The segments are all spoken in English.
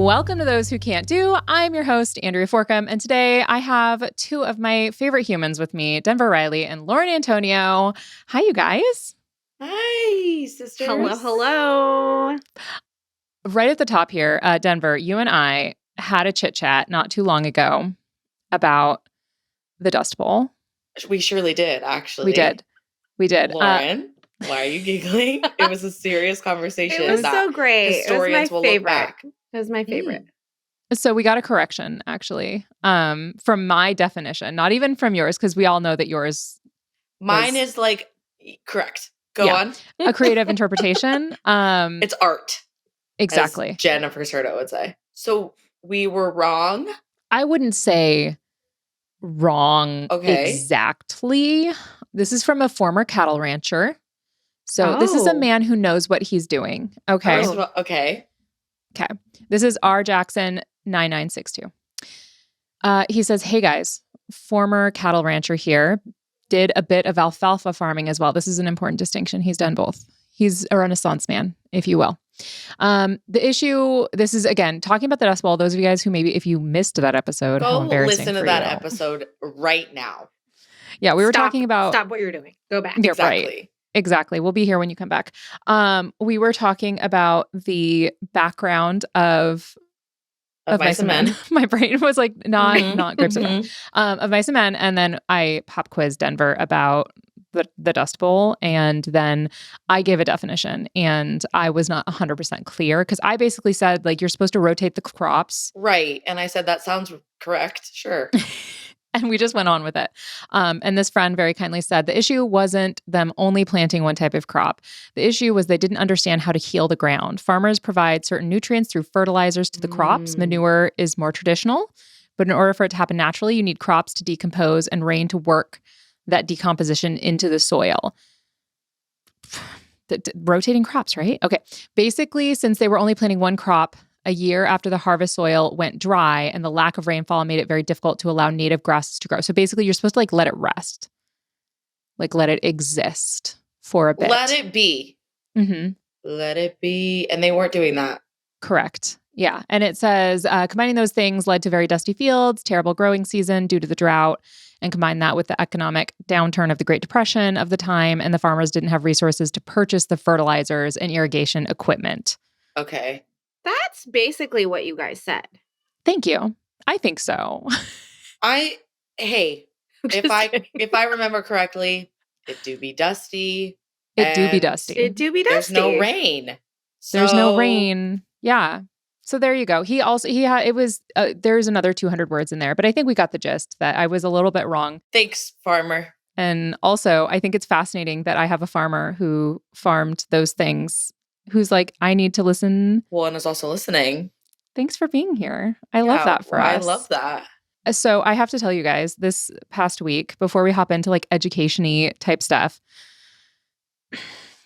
Welcome to Those Who Can't Do. I'm your host, Andrea Forkham, and today I have two of my favorite humans with me, Denver Riley and Lauren Antonio. Hi, you guys. Hi, sisters. Hello. Right at the top here, Denver, you and I had a chit-chat not too long ago about the Dust Bowl. We surely did, actually. We did. Lauren, why are you giggling? It was a serious conversation. It was so great. Historians will look back. It was my favorite. So we got a correction, actually, from my definition, not even from yours, because we all know that yours. Mine is like correct. Go on. A creative interpretation. It's art. Exactly. As Jennifer Serta would say. So we were wrong. I wouldn't say wrong exactly. This is from a former cattle rancher. So this is a man who knows what he's doing. Okay. Okay. This is R. Jackson 9962. He says, hey guys, former cattle rancher here, did a bit of alfalfa farming as well. This is an important distinction. He's done both. He's a Renaissance man, if you will. The issue, this is, again, talking about the Dust Bowl. Those of you guys who maybe, if you missed that episode, how embarrassing listen to that episode right now. Yeah, we were talking about... Stop what you're doing. Go back. Yeah, Exactly. We'll be here when you come back. We were talking about the background of Mice and Men. My brain was like not grips of Mice and Men. And then I pop quizzed Denver about the Dust Bowl. And then I gave a definition and I was not 100% clear because I basically said, like, you're supposed to rotate the crops. Right. And I said, that sounds correct. Sure. And we just went on with it. And this friend very kindly said, the issue wasn't them only planting one type of crop. The issue was they didn't understand how to heal the ground. Farmers provide certain nutrients through fertilizers to the crops. Manure is more traditional. But in order for it to happen naturally, you need crops to decompose and rain to work that decomposition into the soil. Rotating crops, right? Okay. Basically, since they were only planting one crop a year after the harvest soil went dry and the lack of rainfall made it very difficult to allow native grasses to grow. So basically, you're supposed to let it rest. Let it exist for a bit. Let it be. Mm-hmm. Let it be. And they weren't doing that. Correct. Yeah. And it says, combining those things led to very dusty fields, terrible growing season due to the drought, and combine that with the economic downturn of the Great Depression of the time, and the farmers didn't have resources to purchase the fertilizers and irrigation equipment. Okay. That's basically what you guys said. Thank you. I think so. If I remember correctly, it do be dusty. It do be dusty. There's no rain. There's no rain. Yeah. So there you go. There's another 200 words in there, but I think we got the gist that I was a little bit wrong. Thanks, farmer. And also, I think it's fascinating that I have a farmer who farmed those things, who's like, I need to listen. Well, and is also listening. Thanks for being here. I love that for us. I love that. So I have to tell you guys, this past week, before we hop into like education-y type stuff.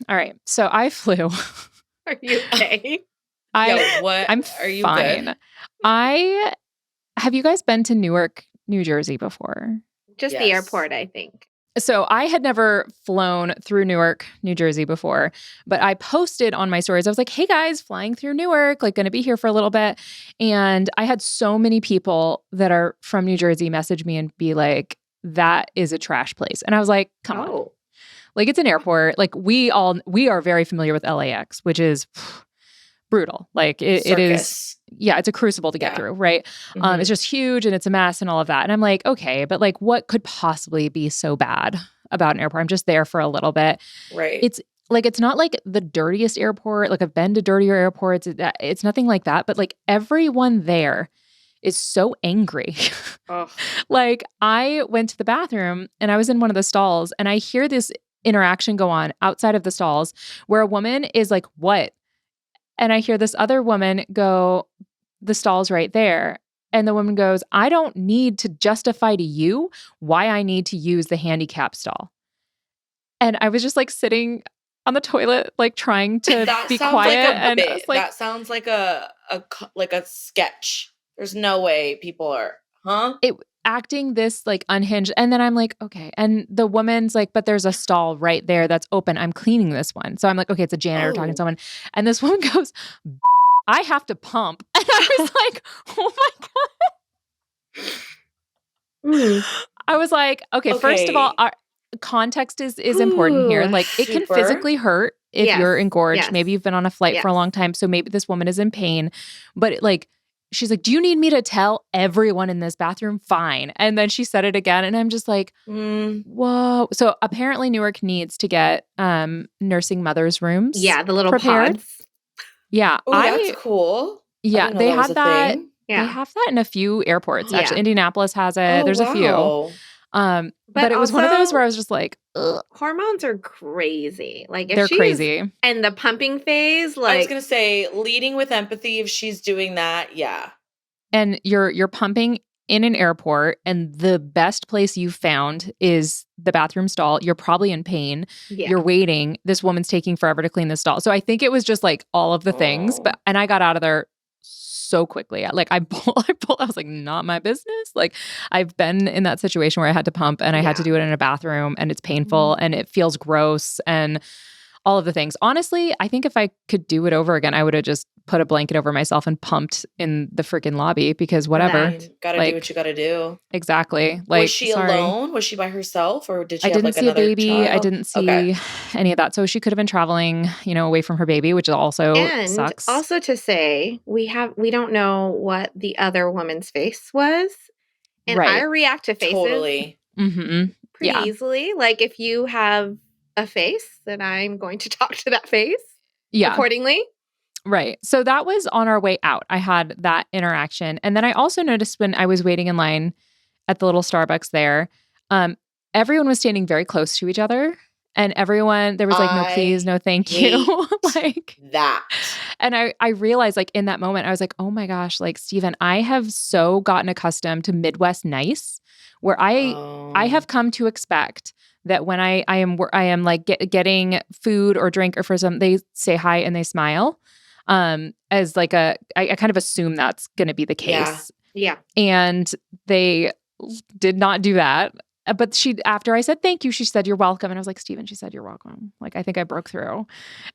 All right. So I flew. Are you okay? I'm Are you fine. Good? Have you guys been to Newark, New Jersey before? Just the airport, I think. So I had never flown through Newark, New Jersey before, but I posted on my stories. I was like, hey guys, flying through Newark, like going to be here for a little bit. And I had so many people that are from New Jersey message me and be like, that is a trash place. And I was like, come on. Like, it's an airport. Like, we are very familiar with LAX, which is brutal. Like it is. Yeah, it's a crucible to get through, right? Mm-hmm. It's just huge and it's a mess and all of that. And I'm like, okay, but like, what could possibly be so bad about an airport? I'm just there for a little bit. Right. It's not like the dirtiest airport. Like, I've been to dirtier airports. It's nothing like that. But like, everyone there is so angry. Like, I went to the bathroom and I was in one of the stalls and I hear this interaction go on outside of the stalls where a woman is like, what? And I hear this other woman go, the stall's right there. And the woman goes, I don't need to justify to you why I need to use the handicap stall. And I was just like sitting on the toilet, like trying to be quiet. That sounds like a sketch. There's no way people are, acting this like unhinged. And then I'm like, okay. And the woman's like, but there's a stall right there that's open. I'm cleaning this one. So I'm like, okay, it's a janitor talking to someone. And this woman goes, I have to pump. And I was like, oh my God. I was like, okay, first of all, our context is important here. Like it can physically hurt if you're engorged. Maybe you've been on a flight for a long time. So maybe this woman is in pain. But she's like, do you need me to tell everyone in this bathroom? Fine. And then she said it again. And I'm just like, whoa. So apparently Newark needs to get nursing mothers rooms. Yeah, the little prepared. pods. Yeah. Oh, that's cool. Yeah, they had that. Yeah. They have that in a few airports. Actually, Indianapolis has it. There's a few. But it was one of those where I was just like, ugh. Hormones are crazy. Like if they're crazy. And the pumping phase, I was gonna say, leading with empathy if she's doing that, yeah. And you're pumping in an airport, and the best place you've found is the bathroom stall. You're probably in pain. Yeah. You're waiting. This woman's taking forever to clean the stall. So I think it was just like all of the things. And I got out of there so quickly. Like I was like, not my business. Like I've been in that situation where I had to pump and I had to do it in a bathroom, and it's painful and it feels gross and all of the things. Honestly, I think if I could do it over again, I would have just put a blanket over myself and pumped in the freaking lobby because whatever. Gotta do what you gotta do. Exactly. Like, was she alone? Was she by herself, or did she have like another baby? Child? I didn't see any of that. So she could have been traveling, away from her baby, which also sucks. Also to say, we don't know what the other woman's face was. And I react to faces pretty easily. Like if you have a face, then I'm going to talk to that face accordingly. Right. So that was on our way out. I had that interaction. And then I also noticed when I was waiting in line at the little Starbucks there, everyone was standing very close to each other. And everyone, there was like, no, please, no, thank you. Like that. And I realized like in that moment, I was like, oh my gosh, like Steven, I have so gotten accustomed to Midwest nice, where I have come to expect that when I am like getting food or drink or for some, they say hi and they smile. As like I kind of assume that's going to be the case. Yeah. And they did not do that. But after I said thank you, she said, you're welcome. And I was like, Steven, she said, you're welcome. Like, I think I broke through.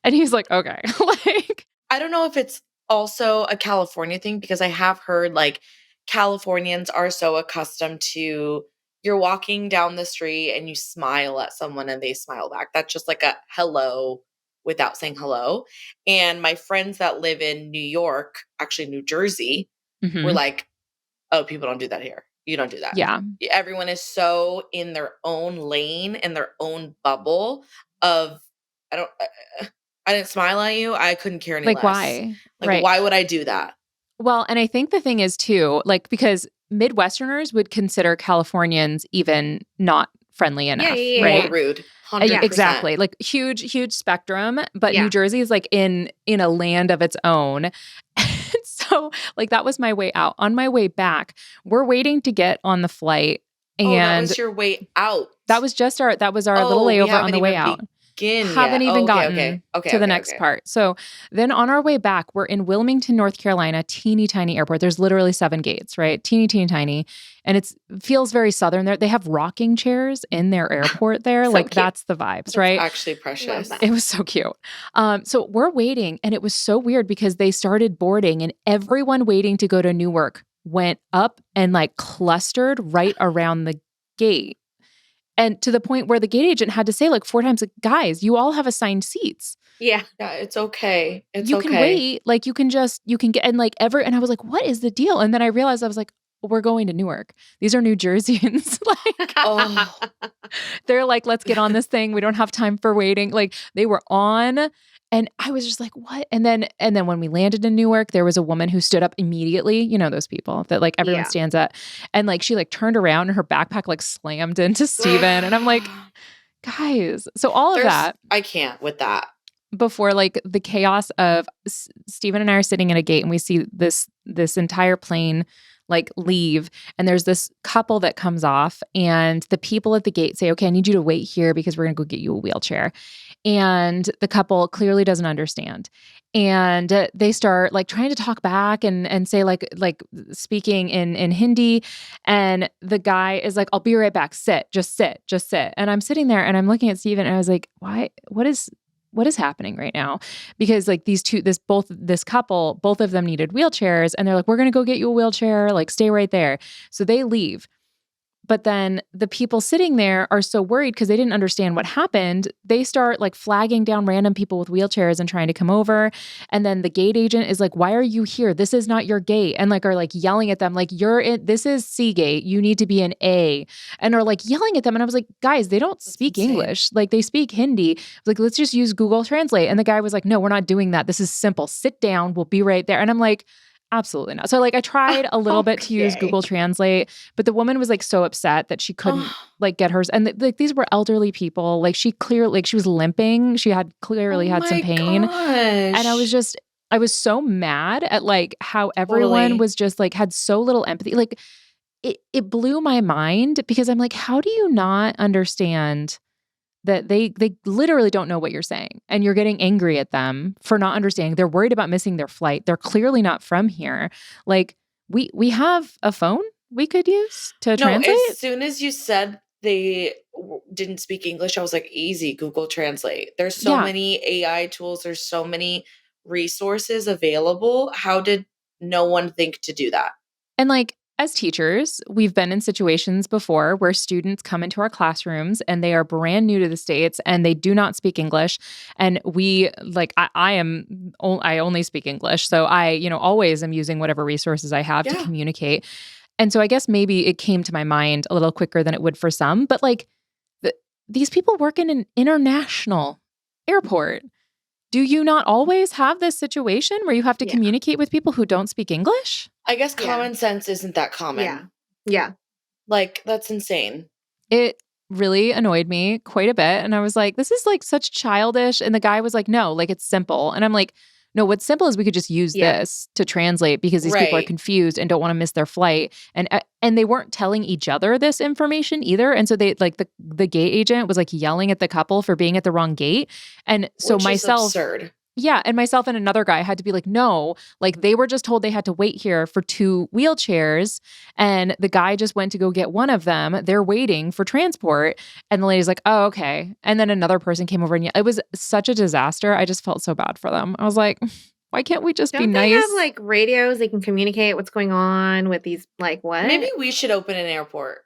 And he's like, okay. Like, I don't know if it's also a California thing, because I have heard like Californians are so accustomed to you're walking down the street and you smile at someone and they smile back. That's just like a hello without saying hello. And my friends that live in New York, actually New Jersey, were like, oh, people don't do that here. You don't do that. Yeah. Everyone is so in their own lane, in their own bubble of, I didn't smile at you. I couldn't care any less. Like, why? Like, why would I do that? Well, and I think the thing is too, like, because Midwesterners would consider Californians even not friendly enough, right? More rude. 100%. Exactly. Like huge spectrum, but New Jersey is like in a land of its own. So like that was my way out. On my way back, we're waiting to get on the flight. And that was your way out. That was our little layover on the way out. Haven't even gotten to the next part. So then on our way back, we're in Wilmington, North Carolina, teeny tiny airport. There's literally 7 gates, right? Teeny tiny. And it feels very Southern there. They have rocking chairs in their airport there. So like cute. That's the vibes, right? Actually precious. It was so cute. So we're waiting, and it was so weird because they started boarding, and everyone waiting to go to Newark went up and like clustered right around the gate. And to the point where the gate agent had to say like 4 times, like, guys, you all have assigned seats. Yeah, it's okay. You can wait. Like you can get, and like and I was like, what is the deal? And then I realized I was like, we're going to Newark. These are New Jerseyans. Like, they're like, let's get on this thing. We don't have time for waiting. Like they were on. And I was just like, what? And then when we landed in Newark, there was a woman who stood up immediately. You know, those people that like everyone stands up, and like, she like turned around and her backpack like slammed into Steven. And I'm like, guys, so all of that. I can't with that. Before like the chaos of Steven and I are sitting at a gate, and we see this entire plane like leave, and there's this couple that comes off, and the people at the gate say, okay, I need you to wait here because we're going to go get you a wheelchair. And the couple clearly doesn't understand. And they start like trying to talk back and say like speaking in Hindi. And the guy is like, I'll be right back. Just sit. And I'm sitting there and I'm looking at Steven, and I was like, why? What is what is happening right now? Because like this couple, both of them needed wheelchairs, and they're like, we're going to go get you a wheelchair, like stay right there. So they leave. But then the people sitting there are so worried because they didn't understand what happened. They start like flagging down random people with wheelchairs and trying to come over. And then the gate agent is like, why are you here? This is not your gate. And like are like yelling at them, like, this is C gate. You need to be an A. And are like yelling at them. And I was like, guys, they don't speak English. Like they speak Hindi. Like, let's just use Google Translate. And the guy was like, no, we're not doing that. This is simple. Sit down. We'll be right there. And I'm like, absolutely not. So like I tried a little bit to use Google Translate, but the woman was like so upset that she couldn't like get hers. And like these were elderly people. Like she was limping. She had clearly had some pain. And I was so mad at like how everyone was just like had so little empathy. Like it blew my mind because I'm like, how do you not understand that they literally don't know what you're saying and you're getting angry at them for not understanding. They're worried about missing their flight. They're clearly not from here. Like we have a phone we could use to translate. As soon as you said they didn't speak English, I was like, easy, Google Translate. There's so many AI tools. There's so many resources available. How did no one think to do that? And like, as teachers, we've been in situations before where students come into our classrooms and they are brand new to the States and they do not speak English. And we like, I only speak English. So I, always am using whatever resources I have to communicate. And so I guess maybe it came to my mind a little quicker than it would for some, but like these people work in an international airport. Do you not always have this situation where you have to communicate with people who don't speak English? I guess common sense isn't that common. Yeah. Like, that's insane. It really annoyed me quite a bit. And I was like, this is like such childish. And the guy was like, no, like it's simple. And I'm like, no, what's simple is we could just use this to translate because these people are confused and don't want to miss their flight. And they weren't telling each other this information either. And so they like the gate agent was like yelling at the couple for being at the wrong gate. And so Which is absurd. Yeah. And myself and another guy had to be like, no, like they were just told they had to wait here for 2 wheelchairs. And the guy just went to go get one of them. They're waiting for transport. And the lady's like, oh, okay. And then another person came over and it was such a disaster. I just felt so bad for them. I was like, why can't we just be nice? Don't they have like radios? They can communicate what's going on with these, like what? Maybe we should open an airport.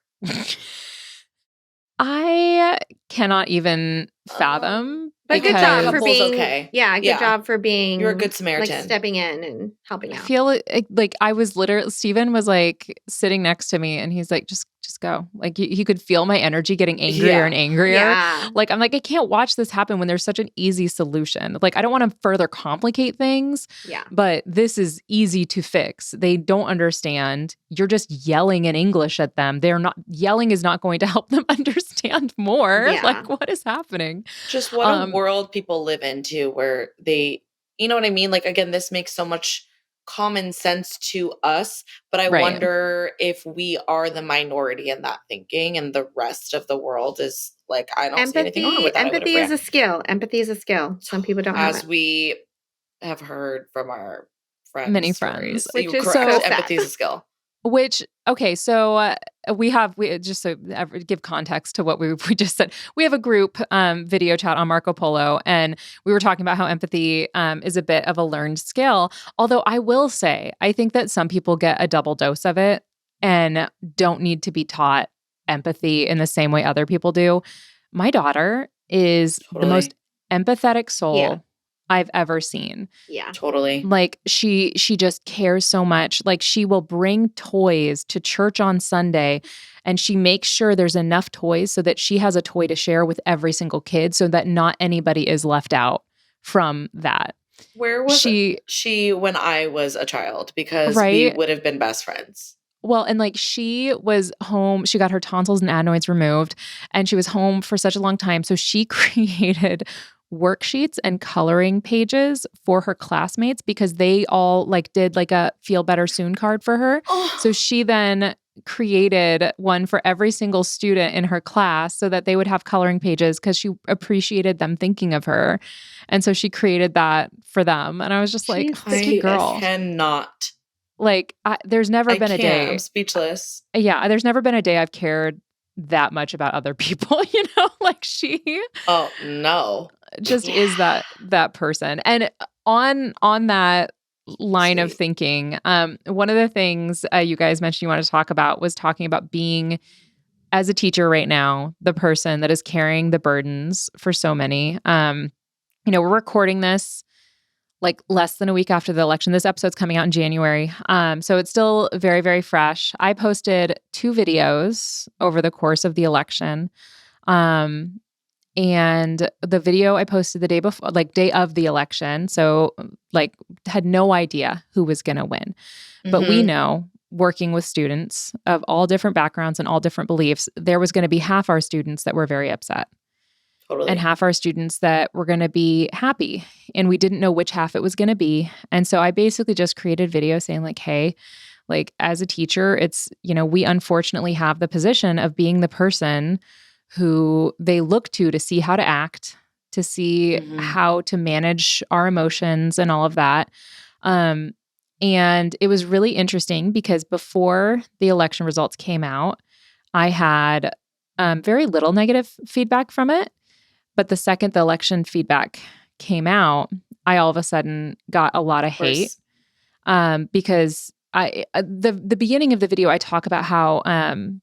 I cannot even fathom. But good job for being okay. Yeah, good job for being you're a good Samaritan. Like stepping in and helping out. I feel like I was literally Steven was like sitting next to me and he's like, just go. Like he could feel my energy getting angrier and angrier. Yeah. Like I'm like, I can't watch this happen when there's such an easy solution. Like I don't want to further complicate things. Yeah. But this is easy to fix. They don't understand. You're just yelling in English at them. Yelling is not going to help them understand more. Yeah. Like what is happening? Just what a world people live into where they, you know what I mean? Like again, this makes so much common sense to us, but I wonder if we are the minority in that thinking and the rest of the world is like, I don't see anything wrong with that. Empathy is a skill. Empathy is a skill. Some people don't have it. As we have heard from our friends. Many friends. Which is correct. Empathy is a skill. So we just to give context to what we just said. We have a group video chat on Marco Polo, and we were talking about how empathy is a bit of a learned skill. Although I will say, I think that some people get a double dose of it and don't need to be taught empathy in the same way other people do. My daughter is the most empathetic soul I've ever seen. Yeah. Totally. Like she just cares so much. Like she will bring toys to church on Sunday and she makes sure there's enough toys so that she has a toy to share with every single kid so that not anybody is left out from that. Where was she when I was a child? Because we would have been best friends. Well, and like she was home, she got her tonsils and adenoids removed and she was home for such a long time. So she created worksheets and coloring pages for her classmates because they all like did like a feel better soon card for her. So she then created one for every single student in her class so that they would have coloring pages because she appreciated them thinking of her. And so she created that for them. And I was just like, this girl. I cannot. Like there's never been a day. I'm speechless. Yeah. There's never been a day I've cared that much about other people, like she. Oh, no. just is that person. And on that line of thinking, one of the things you guys mentioned you wanted to talk about was talking about being, as a teacher right now, the person that is carrying the burdens for so many. We're recording this like less than a week after the election. This episode's coming out in January. So it's still very, very fresh. I posted 2 videos over the course of the election. And the video I posted the day before, like day of the election. So like had no idea who was going to win. But we know, working with students of all different backgrounds and all different beliefs, there was going to be half our students that were very upset. Totally. And half our students that were going to be happy. And we didn't know which half it was going to be. And so I basically just created video saying like, hey, like as a teacher, it's, we unfortunately have the position of being the person who they look to see how to act, to see how to manage our emotions and all of that. And it was really interesting because before the election results came out, I had very little negative feedback from it. But the second the election feedback came out, I all of a sudden got a lot of hate because the beginning of the video, I talk about how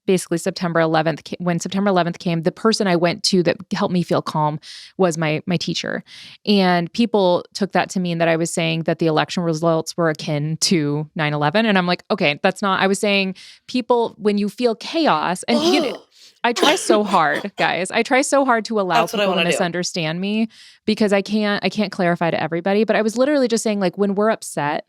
basically September 11th, when September 11th came, the person I went to that helped me feel calm was my teacher. And people took that to mean that I was saying that the election results were akin to 9/11. And I'm like, okay, that's not, I was saying people, when you feel chaos, and I try so hard, guys. I try so hard to allow people to misunderstand me because I can't clarify to everybody. But I was literally just saying, like, when we're upset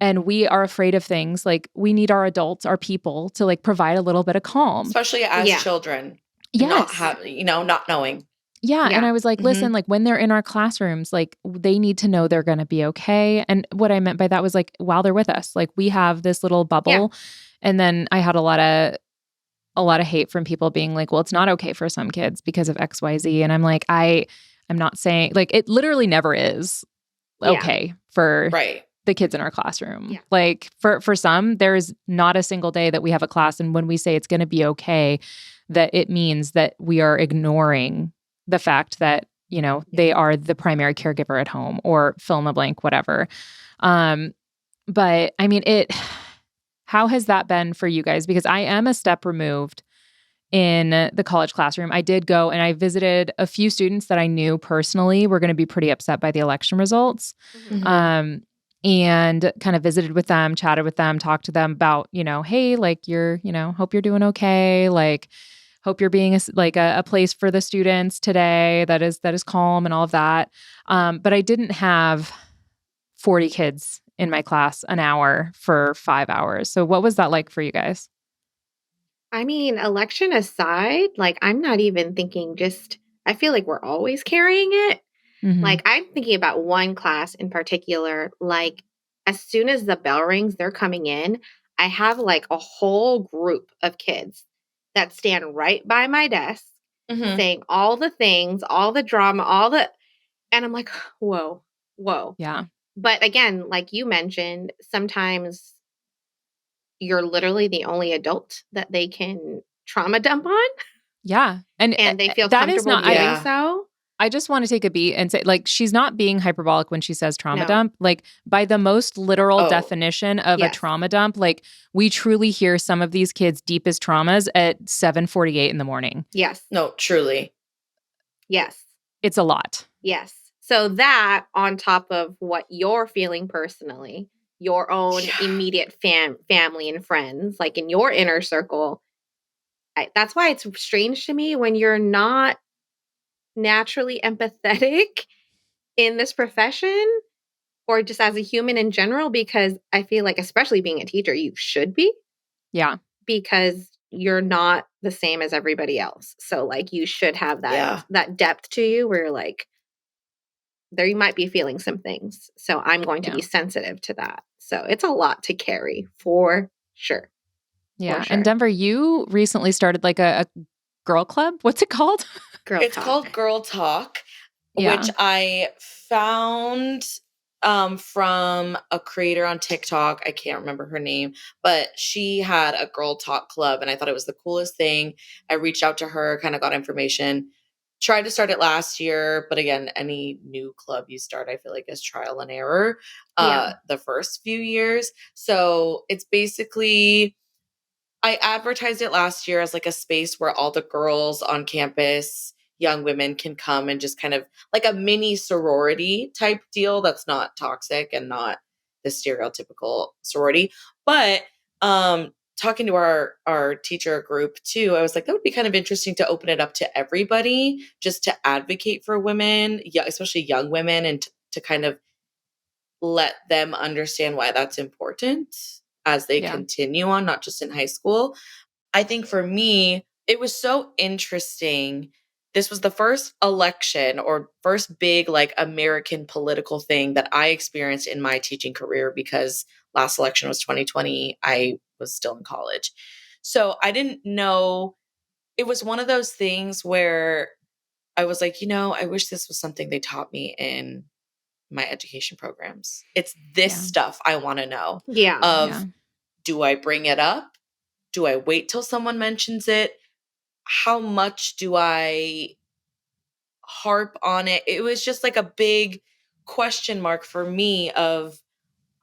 and we are afraid of things, like we need our adults, our people to like provide a little bit of calm. Especially as children. Yes. Not knowing. Yeah. And I was like, listen, like when they're in our classrooms, like they need to know they're going to be okay. And what I meant by that was like, while they're with us, like we have this little bubble. Yeah. And then I had a lot of hate from people being like, well, it's not okay for some kids because of XYZ. And I'm like, I'm not saying, like, it literally never is okay for the kids in our classroom. Yeah. Like for some, there's not a single day that we have a class. And when we say it's going to be okay, that it means that we are ignoring the fact that, they are the primary caregiver at home or fill in the blank, whatever. But I mean, how has that been for you guys? Because I am a step removed in the college classroom. I did go and I visited a few students that I knew personally were going to be pretty upset by the election results. And kind of visited with them, chatted with them, talked to them about, hey, like hope you're doing okay. Like, hope you're being a place for the students today that is calm and all of that. But I didn't have 40 kids in my class an hour for 5 hours. So what was that like for you guys? I mean, election aside, like I'm not even thinking I feel like we're always carrying it. Like I'm thinking about one class in particular, like as soon as the bell rings, they're coming in. I have like a whole group of kids that stand right by my desk saying all the things, all the drama, and I'm like, whoa. Yeah. But again, like you mentioned, sometimes you're literally the only adult that they can trauma dump on. Yeah. And they feel comfortable doing so. I just want to take a beat and say, like, she's not being hyperbolic when she says trauma dump. Like, by the most literal definition of a trauma dump, like, we truly hear some of these kids' deepest traumas at 7:48 in the morning. Yes. No, truly. Yes. It's a lot. Yes. So that on top of what you're feeling personally, your own immediate family and friends, like in your inner circle, that's why it's strange to me when you're not naturally empathetic in this profession or just as a human in general, because I feel like, especially being a teacher, you should be. Yeah. Because you're not the same as everybody else. So like you should have that depth to you where you're like, there you might be feeling some things. So I'm going to be sensitive to that. So it's a lot to carry for sure. Yeah. And Denver, you recently started like a girl club. What's it called? It's called Girl Talk, which I found from a creator on TikTok. I can't remember her name, but she had a Girl Talk club and I thought it was the coolest thing. I reached out to her, kind of got information. Tried to start it last year, but again, any new club you start, I feel like is trial and error the first few years. So it's basically, I advertised it last year as like a space where all the girls on campus, young women, can come and just kind of like a mini sorority type deal that's not toxic and not the stereotypical sorority. But talking to our teacher group too, I was like, that would be kind of interesting to open it up to everybody, just to advocate for women, yeah, especially young women, and to kind of let them understand why that's important as they continue on, not just in high school. I think for me, it was so interesting. This was the first election or first big like American political thing that I experienced in my teaching career, because last election was 2020. I was still in college. So I didn't know. It was one of those things where I was like, I wish this was something they taught me in my education programs. It's this stuff I want to know. Do I bring it up? Do I wait till someone mentions it? How much do I harp on it? It was just like a big question mark for me of,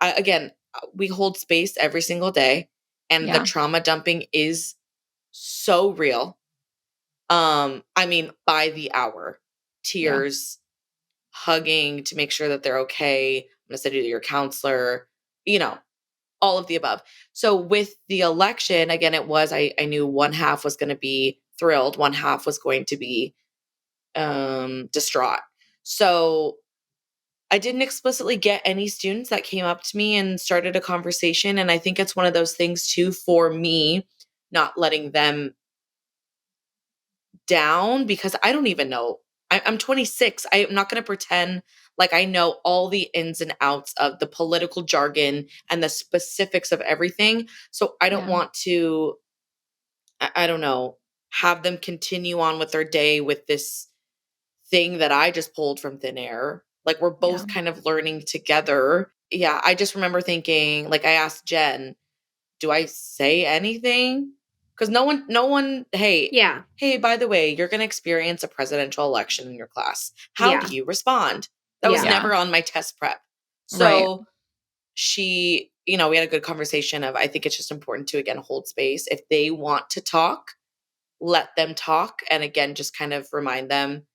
again, we hold space every single day, and the trauma dumping is so real. I mean, by the hour, tears, hugging to make sure that they're okay. I'm going to send you to your counselor, all of the above. So with the election, again, it was, I knew one half was going to be thrilled, one half was going to be distraught. So I didn't explicitly get any students that came up to me and started a conversation. And I think it's one of those things too, for me, not letting them down, because I don't even know. I'm 26. I'm not going to pretend like I know all the ins and outs of the political jargon and the specifics of everything. So I don't want to, I don't know, have them continue on with their day with this thing that I just pulled from thin air. Like, we're both kind of learning together. Yeah, I just remember thinking, like, I asked Jen, do I say anything? Because no one, hey, by the way, you're going to experience a presidential election in your class. How do you respond? That was never on my test prep. So she, we had a good conversation of, I think it's just important to, again, hold space. If they want to talk, let them talk. And again, just kind of remind them,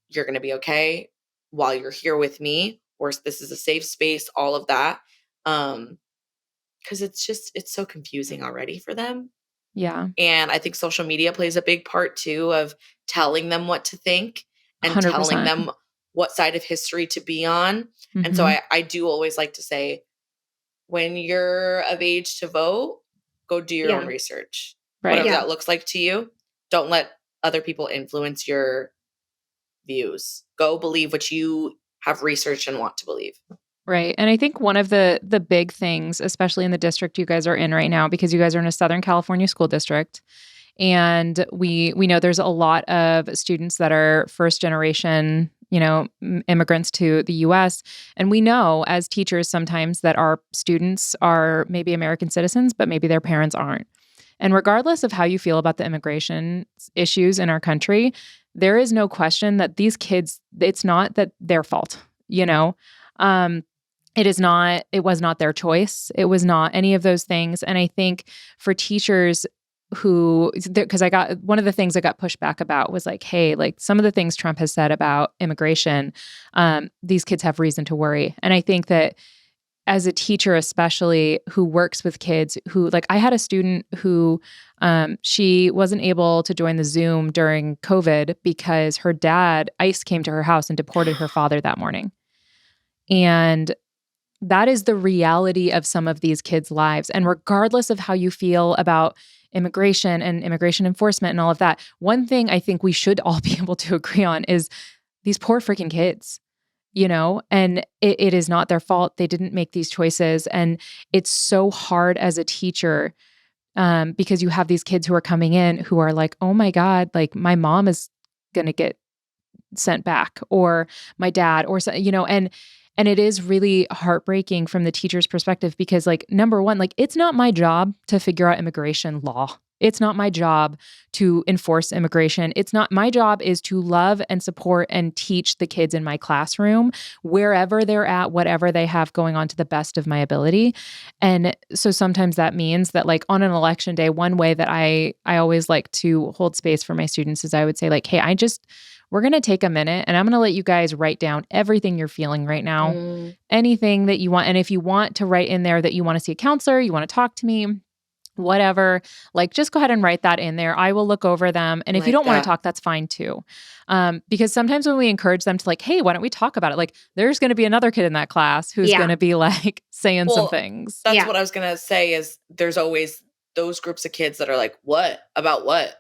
you're going to be okay while you're here with me, or this is a safe space, all of that. Because it's so confusing already for them. Yeah. And I think social media plays a big part too, of telling them what to think and 100%. Telling them what side of history to be on. Mm-hmm. And so I do always like to say, when you're of age to vote, go do your own research. Right. Whatever that looks like to you. Don't let other people influence your views. Go believe what you have researched and want to believe. Right. And I think one of the big things, especially in the district you guys are in right now, because you guys are in a Southern California school district, and we know there's a lot of students that are first generation, immigrants to the US. And we know as teachers sometimes that our students are maybe American citizens, but maybe their parents aren't. And regardless of how you feel about the immigration issues in our country, there is no question that these kids, it's not that their fault, it was not their choice. It was not any of those things. And I think for teachers because one of the things I got pushed back about was like, hey, like some of the things Trump has said about immigration, these kids have reason to worry. And I think that as a teacher, especially who works with kids who, like, I had a student who she wasn't able to join the Zoom during COVID because her dad, ICE came to her house and deported her father that morning. And that is the reality of some of these kids' lives. And regardless of how you feel about immigration and immigration enforcement and all of that, one thing I think we should all be able to agree on is these poor freaking kids. And it is not their fault. They didn't make these choices. And it's so hard as a teacher because you have these kids who are coming in who are like, oh my God, like my mom is going to get sent back, or my dad, or, and it is really heartbreaking from the teacher's perspective because, like, number one, like, it's not my job to figure out immigration law. It's not my job to enforce immigration. It's not my job is to love and support and teach the kids in my classroom, wherever they're at, whatever they have going on, to the best of my ability. And so sometimes that means that, like, on an election day, one way that I always like to hold space for my students is I would say, like, hey, we're going to take a minute and I'm going to let you guys write down everything you're feeling right now, anything that you want. And if you want to write in there that you want to see a counselor, you want to talk to me, whatever, like, just go ahead and write that in there. I will look over them. And if you don't want to talk, that's fine too. Because sometimes when we encourage them to, like, hey, why don't we talk about it? Like, there's going to be another kid in that class who's going to be like saying some things. That's what I was going to say is there's always those groups of kids that are like, what? About what?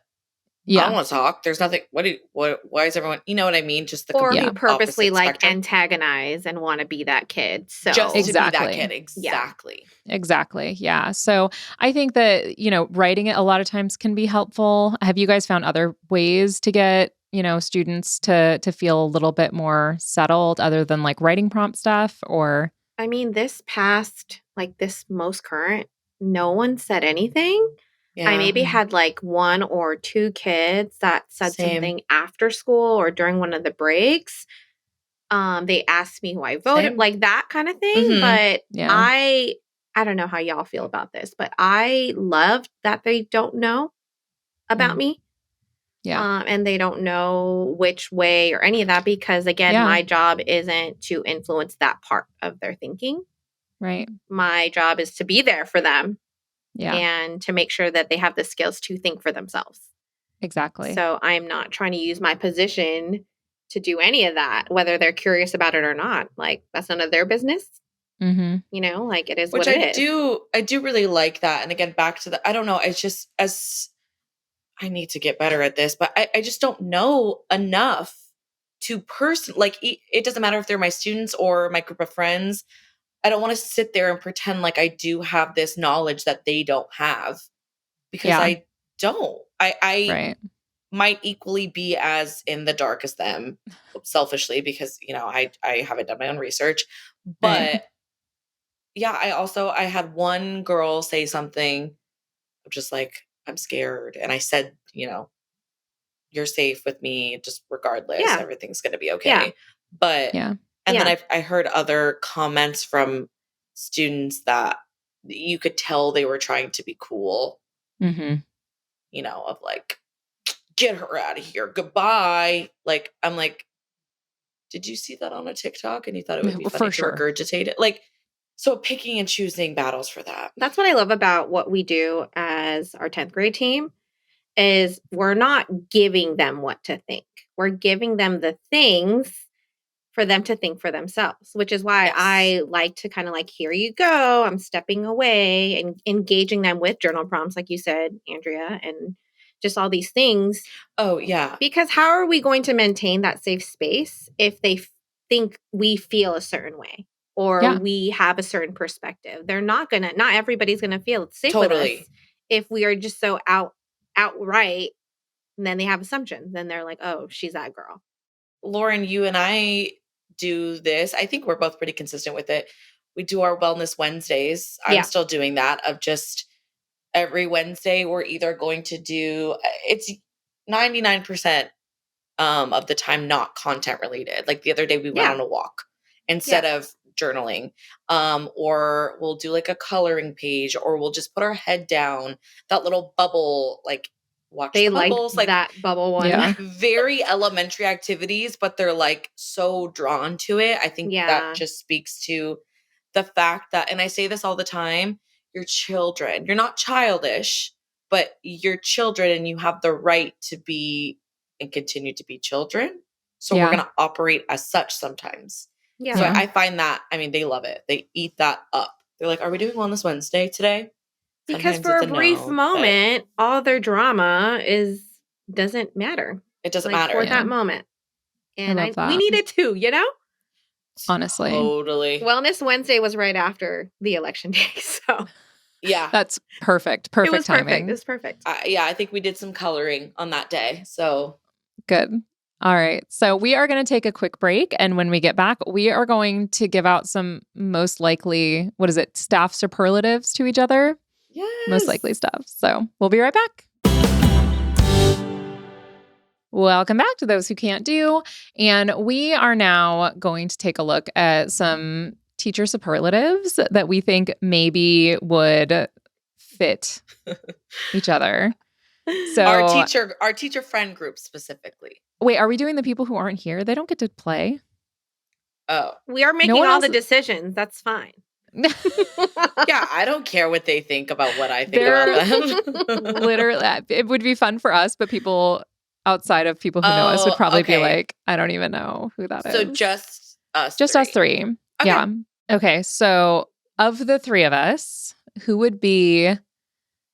Yeah. I don't want to talk. There's nothing. Why is everyone, you know what I mean? Just the or who purposely like antagonize and want to be that kid. So just to be that kid. Exactly. Yeah. Exactly. Yeah. So I think that, writing it a lot of times can be helpful. Have you guys found other ways to get, students to feel a little bit more settled other than like writing prompt stuff? Or, I mean, this most current, no one said anything. Yeah. I maybe had like 1 or 2 kids that said something after school or during one of the breaks. They asked me who I voted, like that kind of thing. But I don't know how y'all feel about this, but I love that they don't know about me. Yeah. And they don't know which way or any of that, because again, my job isn't to influence that part of their thinking. Right. My job is to be there for them. Yeah. And to make sure that they have the skills to think for themselves. Exactly. So I'm not trying to use my position to do any of that, whether they're curious about it or not. Like, that's none of their business. Like, it is what it is. I do really like that. And again, back to I don't know. It's just I need to get better at this, but I just don't know enough to it doesn't matter if they're my students or my group of friends. I don't want to sit there and pretend like I do have this knowledge that they don't have, because I don't. I might equally be as in the dark as them, selfishly, because, I haven't done my own research. But I had one girl say something just like, I'm scared. And I said, you're safe with me, just regardless, everything's going to be okay. Yeah. But and then I heard other comments from students that you could tell they were trying to be cool, of like, get her out of here. Goodbye. Like, I'm like, did you see that on a TikTok? And you thought it would be funny to regurgitate it? Like, so picking and choosing battles for that. That's what I love about what we do as our 10th grade team is we're not giving them what to think. We're giving them the things for them to think for themselves, which is why I like to kind of like, here you go. I'm stepping away and engaging them with journal prompts, like you said, Andrea, and just all these things. Oh, yeah. Because how are we going to maintain that safe space if they think we feel a certain way or we have a certain perspective? They're not everybody's going to feel safe with us if we are just so outright, and then they have assumptions. Then they're like, oh, she's that girl. Lauren, you and I do this. I think we're both pretty consistent with it. We do our Wellness Wednesdays. I'm still doing that, of just every Wednesday we're either going to do, it's 99% of the time not content related. Like the other day we went on a walk instead of journaling, or we'll do like a coloring page, or we'll just put our head down, that little bubble, like watch the bubbles, like that bubble one. Yeah. Very elementary activities, but they're like so drawn to it. I think that just speaks to the fact that, and I say this all the time, you're children. You're not childish, but you're children, and you have the right to be and continue to be children. So we're going to operate as such sometimes. Yeah. So I find that, I mean, they love it. They eat that up. They're like, are we doing Wellness Wednesday today? Because sometimes for a brief moment, all their drama doesn't matter. It doesn't matter for that moment. And we need it too, Honestly. Totally. Wellness Wednesday was right after the election day. So yeah, that's perfect. Perfect timing. It was perfect. I think we did some coloring on that day. So good. All right. So we are going to take a quick break. And when we get back, we are going to give out some most likely, staff superlatives to each other. Yes. Most likely stuff. So we'll be right back. Welcome back to Those Who Can't Do. And we are now going to take a look at some teacher superlatives that we think maybe would fit each other. So our teacher friend group specifically. Wait, are we doing the people who aren't here? They don't get to play. Oh. We are making all the decisions. That's fine. Yeah, I don't care what they think about what I think about them. Literally, it would be fun for us, but people outside of people who know us would probably be like, I don't even know who that is. So just us three. Okay. Yeah. Okay, so of the three of us, who would be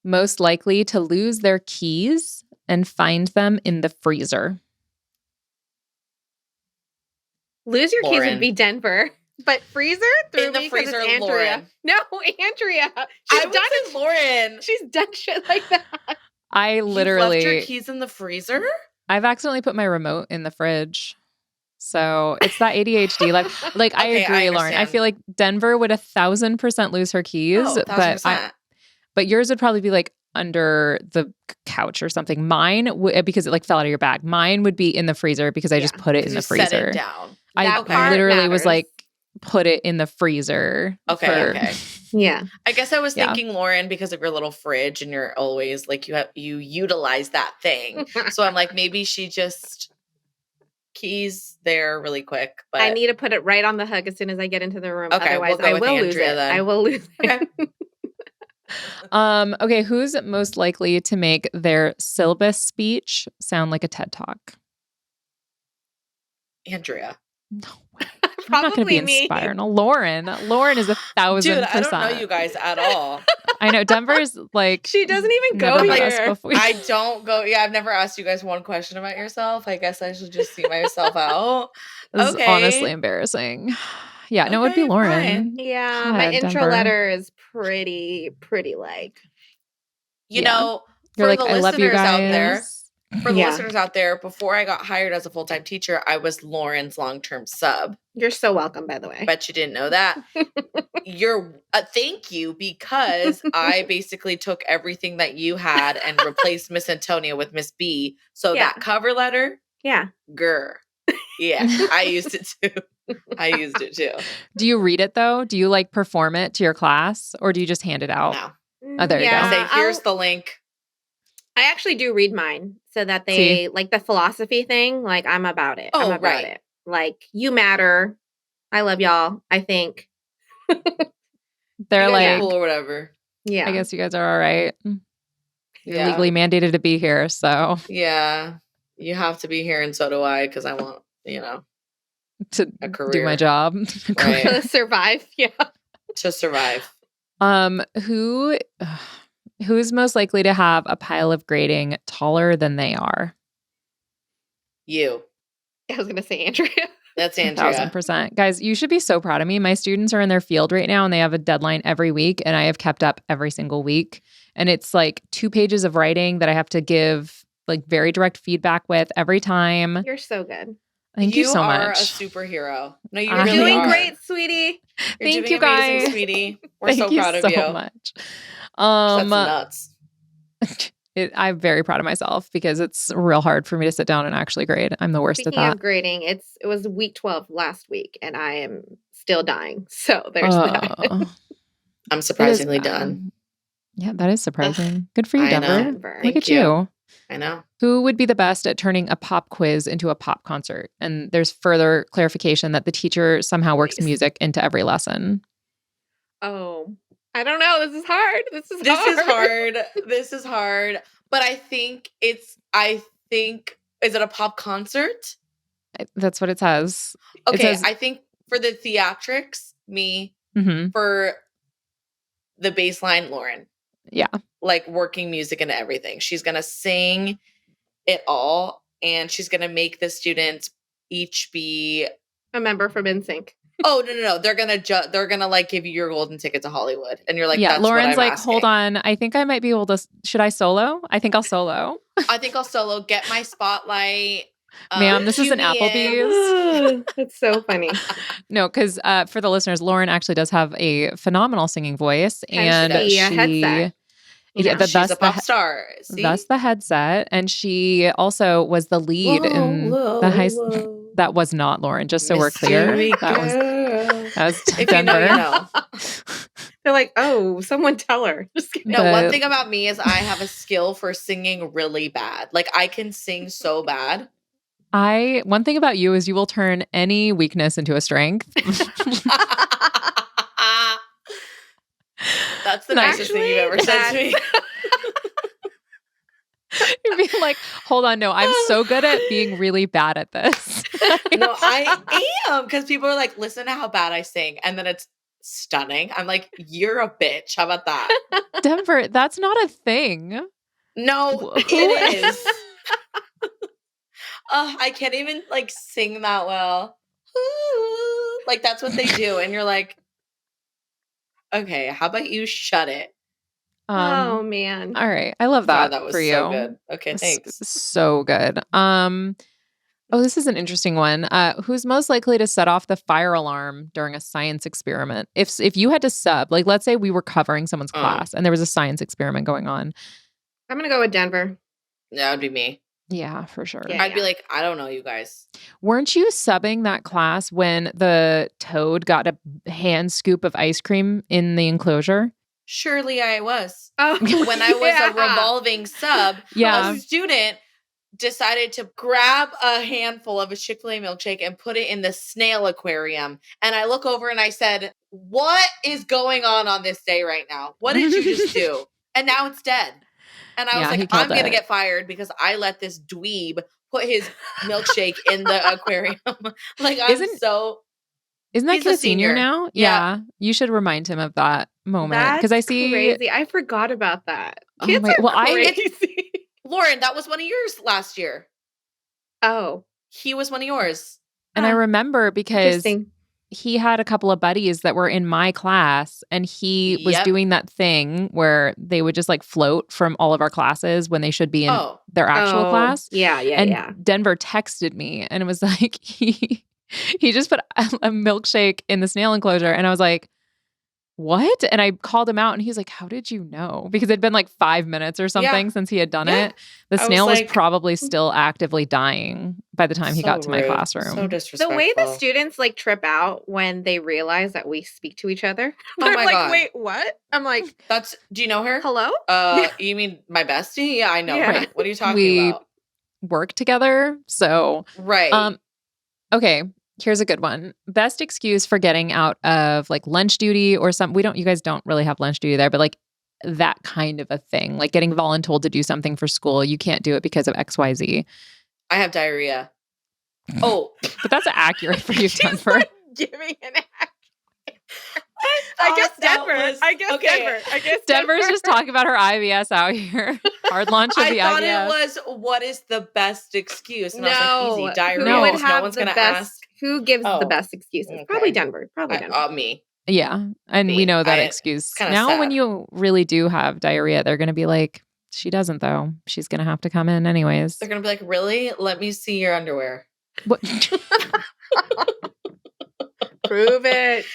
most likely to lose their keys and find them in the freezer? Lose your keys would be Denver. But freezer threw in the me freezer, it's Andrea. Lauren. No, Andrea. I was Lauren. She's done shit like that. I literally left your keys in the freezer. I've accidentally put my remote in the fridge, so it's that ADHD. Like I agree, Lauren. I feel like Denver would 1,000% lose her keys, but yours would probably be like under the couch or something. Mine because it like fell out of your bag. Mine would be in the freezer because I just put it in the freezer. Set it down. I literally was like, put it in the freezer. Okay. Yeah. I guess I was thinking, Lauren, because of your little fridge and you're always like you utilize that thing. So I'm like, maybe she just keys there really quick. But I need to put it right on the hook as soon as I get into the room. Okay, otherwise I will lose it. I will lose it. Okay, who's most likely to make their syllabus speech sound like a TED Talk? Andrea. No way. I'm not going to be inspired. No, Lauren is 1,000%. Dude, I don't know you guys at all. I know Denver's like she doesn't even go here. I don't go. Yeah, I've never asked you guys one question about yourself. I guess I should just see myself out. This is honestly embarrassing. Yeah, no, it would be Lauren. Fine. Yeah, God, my intro Denver. letter is pretty like. You know, you're for like, the I love you listeners guys. out there. For the listeners out there, before I got hired as a full-time teacher, I was Lauren's long-term sub. You're so welcome, by the way. Bet you didn't know that. Thank you, because I basically took everything that you had and replaced Miss Antonia with Miss B. So that cover letter, grr. Yeah, I used it too. Do you read it though? Do you like perform it to your class, or do you just hand it out? No. Oh, there you go. I say, here's the link. I actually do read mine so that they like the philosophy thing. Like I'm about it. I'm about it. Like you matter. I love y'all. I think they're like cool or whatever. Yeah, I guess you guys are all right. You're legally mandated to be here, so yeah, you have to be here, and so do I because I want to a career. Do my job, to survive. Yeah, to survive. Who's most likely to have a pile of grading taller than they are? You. I was going to say Andrea. That's Andrea. 1,000%. Guys, you should be so proud of me. My students are in their field right now and they have a deadline every week and I have kept up every single week. And it's like 2 pages of writing that I have to give like very direct feedback with every time. You're so good. Thank you so much. You are a superhero. No, you're really doing great, sweetie. Thank you guys. Amazing, sweetie. We're so proud of you. Thank you so much. That's nuts. I'm very proud of myself because it's real hard for me to sit down and actually grade. I'm the worst at that. Speaking of grading, it was week 12 last week and I am still dying. So there's that. I'm surprisingly done. Yeah, that is surprising. Good for you, Denver. Look at you. I know. Who would be the best at turning a pop quiz into a pop concert? And there's further clarification that the teacher somehow works music into every lesson. Oh, I don't know. This is hard. This is hard. But I think is it a pop concert? That's what it says. Okay, it says, I think for the theatrics, me. Mm-hmm. For the baseline, Lauren. Yeah. Like working music and everything. She's going to sing it all and she's going to make the students each be a member from NSYNC. Oh, no. They're going to like give you your golden ticket to Hollywood. And you're like, yeah, that's Lauren's what I'm like, asking. Hold on. I think I might be able to, should I solo? I think I'll solo. Get my spotlight. Ma'am, this is an Applebee's. That's so funny. No, because for the listeners, Lauren actually does have a phenomenal singing voice. And Yeah, she's a pop star. See? That's the headset. And she also was the lead in the high school. That was not Lauren, just so we're clear. That was if Denver. You know. They're like, oh, someone tell her. No, one thing about me is I have a skill for singing really bad. Like, I can sing so bad. One thing about you is you will turn any weakness into a strength. That's the nicest thing you've ever said to me. You'd be like, hold on, no, I'm so good at being really bad at this. No, I am. Because people are like, listen to how bad I sing. And then it's stunning. I'm like, you're a bitch. How about that? Denver, that's not a thing. No, it is. I can't even like sing that well. Like, that's what they do. And you're like, okay, how about you shut it? Oh man. All right. I love that. God, that was for you. So good. Okay, thanks. So good. Oh, this is an interesting one. Who's most likely to set off the fire alarm during a science experiment? If you had to sub, like let's say we were covering someone's class and there was a science experiment going on. I'm gonna go with Denver. That would be me. Yeah, for sure. Yeah, I'd be like, I don't know, you guys. Weren't you subbing that class when the toad got a hand scoop of ice cream in the enclosure? Surely I was. Oh, when I was a revolving sub, a student decided to grab a handful of a Chick-fil-A milkshake and put it in the snail aquarium. And I look over and I said, what is going on this day right now? What did you just do? And now it's dead. And I was like, I'm going to get fired because I let this dweeb put his milkshake in the aquarium. Like, isn't that kid a senior now? Yeah. You should remind him of that moment. Because I see. Crazy. I forgot about that. Kids are crazy. Lauren, that was one of yours last year. Oh. He was one of yours. And I remember because he had a couple of buddies that were in my class and he was doing that thing where they would just like float from all of our classes when they should be in their actual class. Yeah. And Denver texted me and it was like he just put a milkshake in the snail enclosure and I was like, what? And I called him out and he's like, how did you know? Because it'd been like 5 minutes or something since he had done it. The snail was probably still actively dying by the time he got to my classroom. So disrespectful. The way the students like trip out when they realize that we speak to each other. Oh my God. Wait, what? I'm like, do you know her? Hello? You mean my bestie? Yeah, I know. Yeah. Right. What are you talking about? We work together. So, right. Okay. Here's a good one. Best excuse for getting out of like lunch duty or something. You guys don't really have lunch duty there, but like that kind of a thing, like getting voluntold to do something for school. You can't do it because of XYZ. I have diarrhea. Oh, but that's accurate for you, Denver. Giving an I guess Denver. Denver's just talking about her IBS out here. Hard launch of the IBS. I thought it was, what is the best excuse? And I was like, easy, diarrhea. No one's going to ask. Who gives the best excuses? Okay. Probably Denver. Me. Yeah. And we know that excuse. Now sad. When you really do have diarrhea, they're going to be like, she doesn't though. She's going to have to come in anyways. They're going to be like, really? Let me see your underwear. What? Prove it.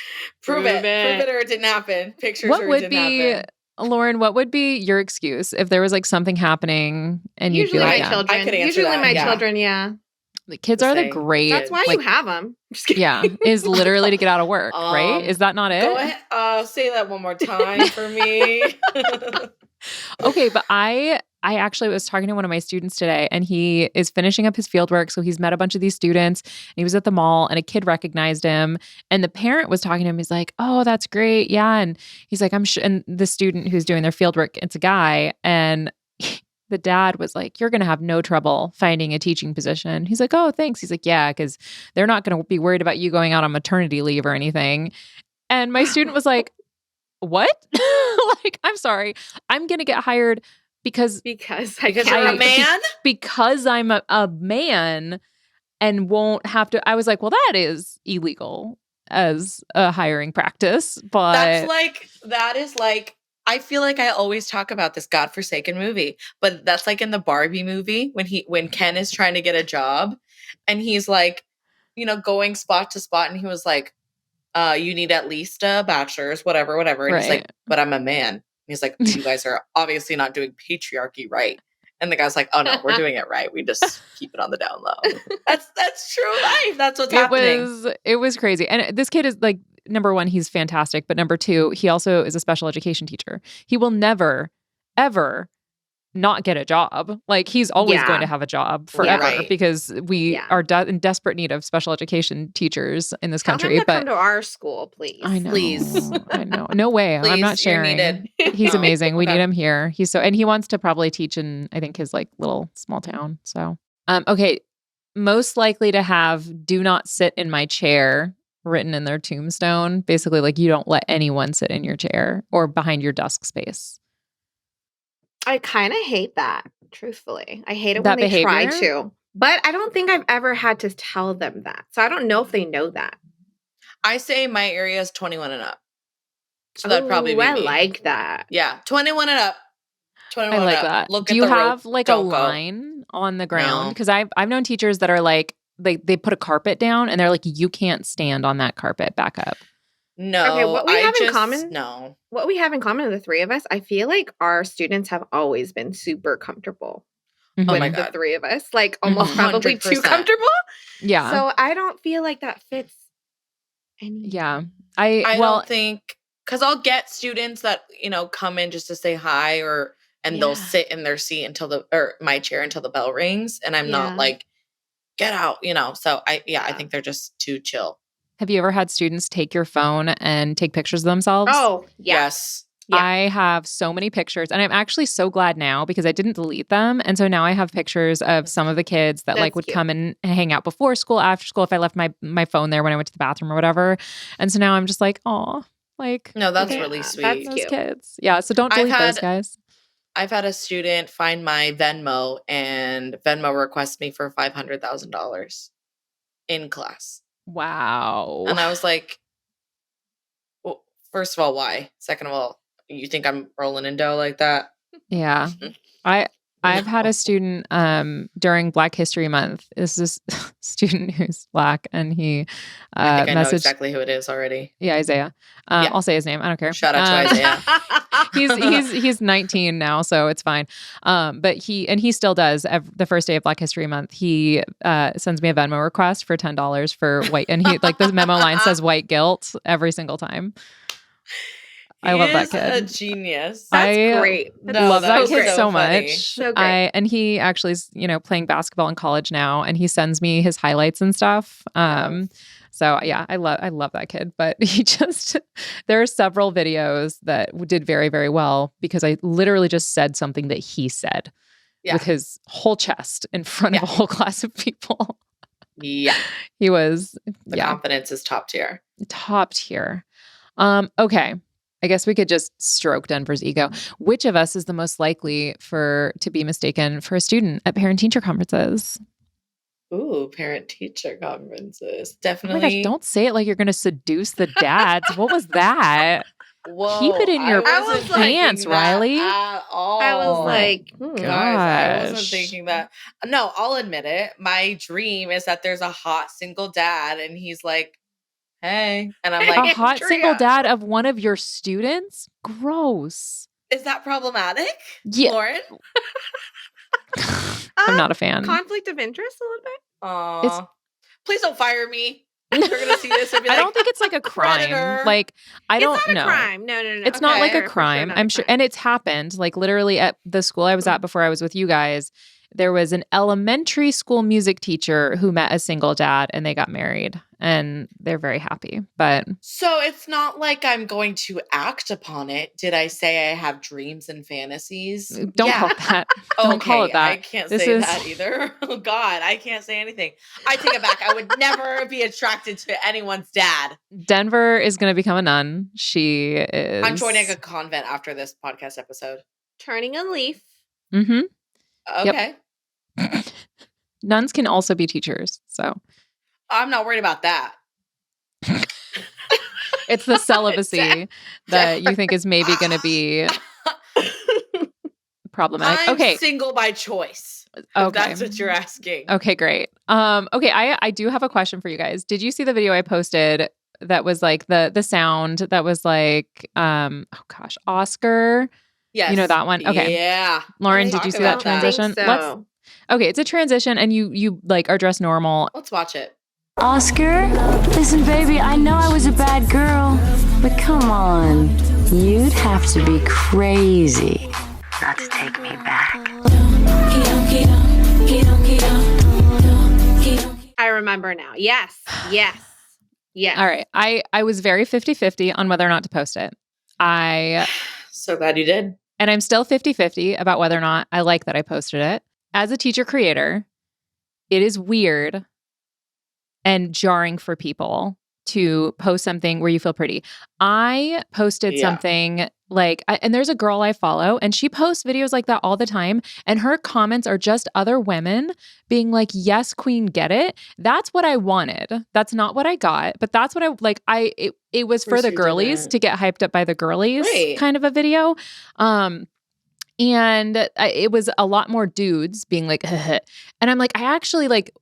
Prove it or it didn't happen. Pictures or it didn't happen. Lauren, what would be your excuse if there was like something happening and you'd be like, my children. I could answer Usually my children, yeah. The kids are the great. That's why you have them. Yeah, is literally to get out of work, right? Is that not it? Go ahead. Say that one more time for me. Okay, but I actually was talking to one of my students today and he is finishing up his fieldwork. So he's met a bunch of these students and he was at the mall and a kid recognized him and the parent was talking to him. He's like, oh, that's great. Yeah. And he's like, I'm sure. And the student who's doing their fieldwork, it's a guy. And the dad was like, you're going to have no trouble finding a teaching position. He's like, oh, thanks. He's like, yeah, because they're not going to be worried about you going out on maternity leave or anything. And my student was like, what? Like, I'm sorry. I'm going to get hired because you're a man? Because I'm a man and won't have to. I was like, well, that is illegal as a hiring practice. But that is like, I feel like I always talk about this godforsaken movie, but that's like in the Barbie movie when Ken is trying to get a job and he's like, going spot to spot. And he was like, you need at least a bachelor's, whatever. And he's like, but I'm a man. He's like, you guys are obviously not doing patriarchy right. And the guy's like, oh no, we're doing it right. We just keep it on the down low. That's true life. That's what's happening. It was crazy. And this kid is like, number one, he's fantastic. But number two, he also is a special education teacher. He will never, ever not get a job. Like he's always going to have a job forever because we are in desperate need of special education teachers in this country. Tell him to come to our school, please. I know. Please. I know. No way. Please, I'm not sharing. He's amazing. We need him here. And he wants to probably teach in, I think, his like little small town. So, okay. Most likely to have "do not sit in my chair" written in their tombstone. Basically, like you don't let anyone sit in your chair or behind your desk space. I kind of hate that, truthfully. I hate it when they try to. But I don't think I've ever had to tell them that. So I don't know if they know that. I say my area is 21 and up. So that'd probably be I me. Like that. Yeah, 21 and up. 21 I like and up. that. Look Do you have rope. like Don't a line on the ground? Because I've known teachers that are like, they put a carpet down and they're like, you can't stand on that carpet, back up. No. Okay, what we have in common, the three of us, I feel like our students have always been super comfortable with the three of us. Like almost probably too comfortable. Yeah. So I don't feel like that fits any. Yeah. I don't think, because I'll get students that, come in just to say hi and they'll sit in their seat or my chair until the bell rings. And I'm not like, get out, So I think they're just too chill. Have you ever had students take your phone and take pictures of themselves? Oh, yes. Yeah. I have so many pictures, and I'm actually so glad now because I didn't delete them. And so now I have pictures of some of the kids that would come and hang out before school, after school, if I left my phone there when I went to the bathroom or whatever. And so now I'm just like, oh, like. No, that's really sweet. That's those cute. Kids. Yeah, so don't delete those guys. I've had a student find my Venmo and Venmo request me for $500,000 in class. Wow. And I was like, well, first of all, why? Second of all, you think I'm rolling in dough like that? Yeah. I've had a student during Black History Month. This is a student who's Black, and he I think I know exactly who it is already. Yeah, Isaiah. I'll say his name. I don't care. Shout out to Isaiah. He's 19 now, so it's fine. But he still does. The first day of Black History Month, he sends me a Venmo request for $10 for white, and he like the memo line says white guilt every single time. I love that kid. A genius. That's great. Love that kid so much. So great. And he actually is, playing basketball in college now, and he sends me his highlights and stuff. So yeah, I love that kid. But there are several videos that did very, very well because I literally just said something that he said with his whole chest in front of a whole class of people. Yeah. He was. The confidence is top tier. Top tier. Okay. I guess we could just stroke Denver's ego. Which of us is the most likely to be mistaken for a student at parent-teacher conferences? Ooh, parent-teacher conferences. Definitely. Oh my gosh, don't say it like you're going to seduce the dads. What was that? Whoa, keep it in your pants, Riley. At all. I was like, guys, I wasn't thinking that. No, I'll admit it. My dream is that there's a hot single dad and he's like, hey. And I'm like, a hot single dad of one of your students? Gross. Is that problematic? Yeah. Lauren? I'm not a fan. Conflict of interest a little bit? Aww. Please don't fire me. They're gonna see this and be like, I don't think it's like a crime. Predator. Like, I don't know. It's not a crime. No. It's not like a crime. I'm sure. And it's happened. Like literally at the school I was at before I was with you guys, there was an elementary school music teacher who met a single dad and they got married and they're very happy. But so it's not like I'm going to act upon it. Did I say I have dreams and fantasies? Don't call it that. Don't call it that. I can't say that either. Oh God, I can't say anything. I take it back. I would never be attracted to anyone's dad. Denver is going to become a nun. She is. I'm joining a convent after this podcast episode. Turning a leaf. Mm-hmm. Okay. Yep. Nuns can also be teachers, so I'm not worried about that. It's the celibacy that you think is maybe going to be problematic. I'm single by choice. Okay, that's what you're asking. Okay, great. Okay, I do have a question for you guys. Did you see the video I posted that was like the sound that was like, Oscar. Yes. You know that one? Okay. Yeah. Lauren, did you see that transition? So. Okay, it's a transition and you like are dressed normal. Let's watch it. Oscar, listen, baby, I know I was a bad girl, but come on. You'd have to be crazy not to take me back. I remember now. Yes. All right. I was very 50-50 on whether or not to post it. So glad you did. And I'm still 50-50 about whether or not I like that I posted it. As a teacher creator, it is weird and jarring for people to post something where you feel pretty. I posted something like, and there's a girl I follow and she posts videos like that all the time. And her comments are just other women being like, yes, queen, get it. That's what I wanted. That's not what I got, but that's what I like. It was for the girlies to get hyped up by the girlies kind of a video. And it was a lot more dudes being like, and I'm like, I actually like,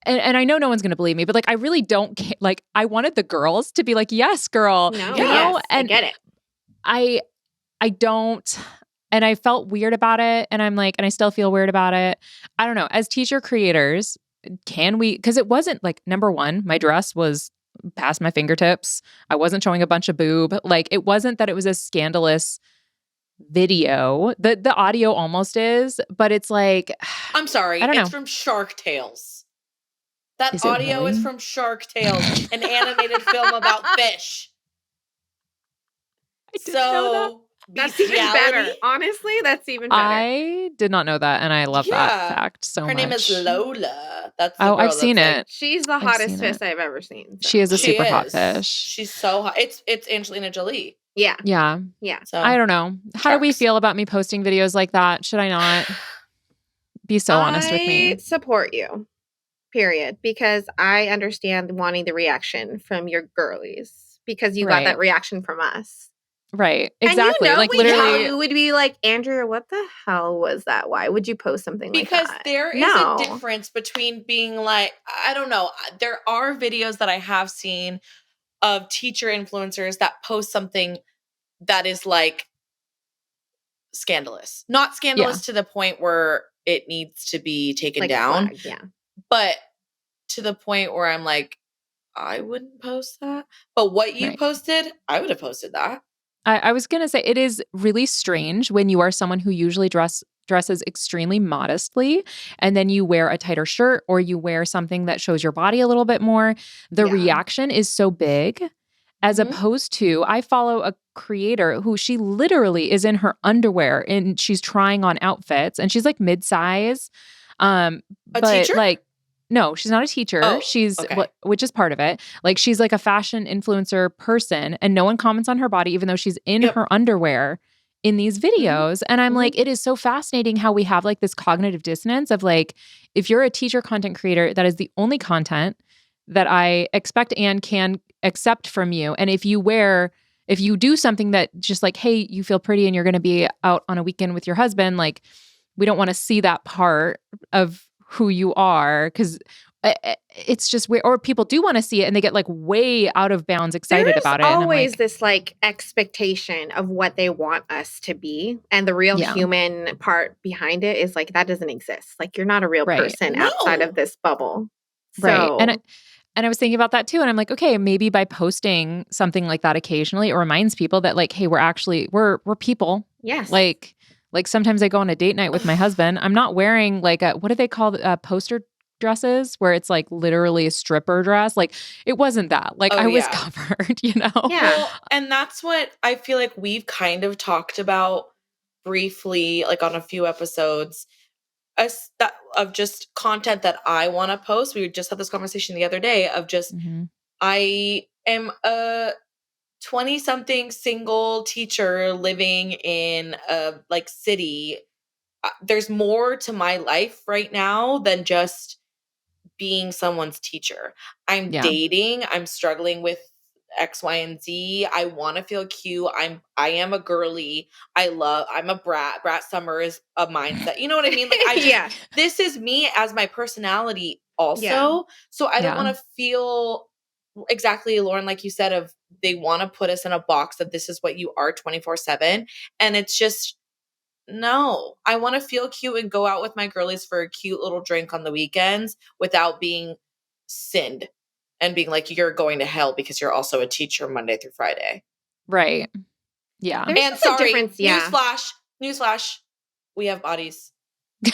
and I know no one's going to believe me, but like, I really don't care. Like, I wanted the girls to be like, yes, girl. No, you know? And I get it. I don't, and I felt weird about it. And I'm like, and I still feel weird about it. I don't know. As teacher creators, can we, because it wasn't like, number one, my dress was past my fingertips. I wasn't showing a bunch of boob. Like, it wasn't that it was a scandalous video. The audio almost is, but it's like, I'm sorry. I don't know. It's from Shark Tales. That Is it audio really? is from Shark Tales, an animated film about fish. I didn't know that. That's even better. Honestly, that's even better. I did not know that, and I love that fact so much. Her name is Lola. That's the girl I've seen it. like, she's the hottest fish I've ever seen. So. She is a super hot fish. She's so hot. It's Angelina Jolie. Yeah. So I don't know. How do we feel about me posting videos like that? Should I not? Be so honest with me. I support you. Period. Because I understand wanting the reaction from your girlies because you got that reaction from us. Right. Exactly. And like literally you would be like, Andrea, what the hell was that? Why would you post something like that? Because there is a difference between being like, I don't know. There are videos that I have seen of teacher influencers that post something that is like scandalous. Not scandalous to the point where it needs to be taken down. Flag, but to the point where I'm like, I wouldn't post that. But what you posted, I would have posted that. I was going to say, it is really strange when you are someone who usually dresses extremely modestly, and then you wear a tighter shirt or you wear something that shows your body a little bit more. The reaction is so big, as opposed to, I follow a creator who she literally is in her underwear and she's trying on outfits, and she's like mid-size. A teacher? Like, no, she's not a teacher. She's which is part of it. Like, she's like a fashion influencer person, and no one comments on her body, even though she's in her underwear in these videos. And I'm like, it is so fascinating how we have like this cognitive dissonance of like, if you're a teacher content creator, that is the only content that I expect and can accept from you. And if you do something that just like, hey, you feel pretty and you're going to be out on a weekend with your husband, like, we don't want to see that part of who you are, because it's just weird. Or people do want to see it and they get like way out of bounds excited about it. There's always this like expectation of what they want us to be. And the real human part behind it is like, that doesn't exist. Like, you're not a real person outside of this bubble. So, And I was thinking about that too. And I'm like, okay, maybe by posting something like that occasionally, it reminds people that like, hey, we're people. Yes. Like sometimes I go on a date night with my husband. I'm not wearing like what do they call poster dresses where it's like literally a stripper dress. Like, it wasn't that. Like, I was covered, you know? Yeah. Well, and that's what I feel like we've kind of talked about briefly, like on a few episodes, of just content that I want to post. We just had this conversation the other day of just, I am a 20-something single teacher living in a like city. There's more to my life right now than just being someone's teacher. I'm dating. I'm struggling with X, Y, and Z. I want to feel cute. I am a girly. I'm a brat. Brat summer is a mindset. You know what I mean? Like, this is me as my personality also. So I don't want to feel exactly, Lauren, like you said, of they want to put us in a box that this is what you are 24/7. And it's just, no, I want to feel cute and go out with my girlies for a cute little drink on the weekends without being sinned and being like, you're going to hell because you're also a teacher Monday through Friday. Right. Yeah. There's and sorry, yeah. Newsflash, we have bodies. They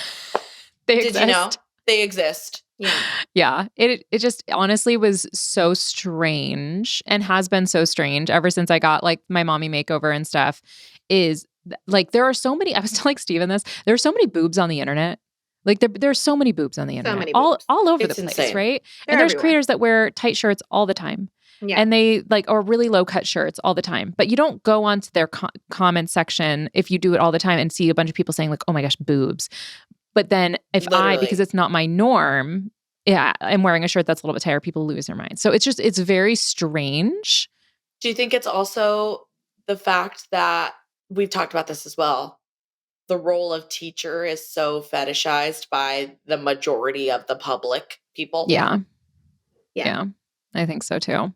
Did exist. you know? They exist. Yeah. Yeah. It just honestly was so strange and has been so strange ever since I got like my mommy makeover and stuff. Is like there are so many, I was telling Steven this, there are so many boobs on the internet. Like there's so many boobs on the internet. All over It's the place, insane. right? They're and there's everywhere. creators that wear tight shirts all the time. Yeah. And they like, or really low cut shirts all the time. But you don't go onto their comment section if you do it all the time and see a bunch of people saying like, oh my gosh, boobs. But then if Literally. because it's not my norm, yeah, I'm wearing a shirt that's a little bit tighter, people lose their mind. So it's very strange. Do you think it's also the fact that we've talked about this as well? The role of teacher is so fetishized by the majority of the public people. Yeah. I think so too.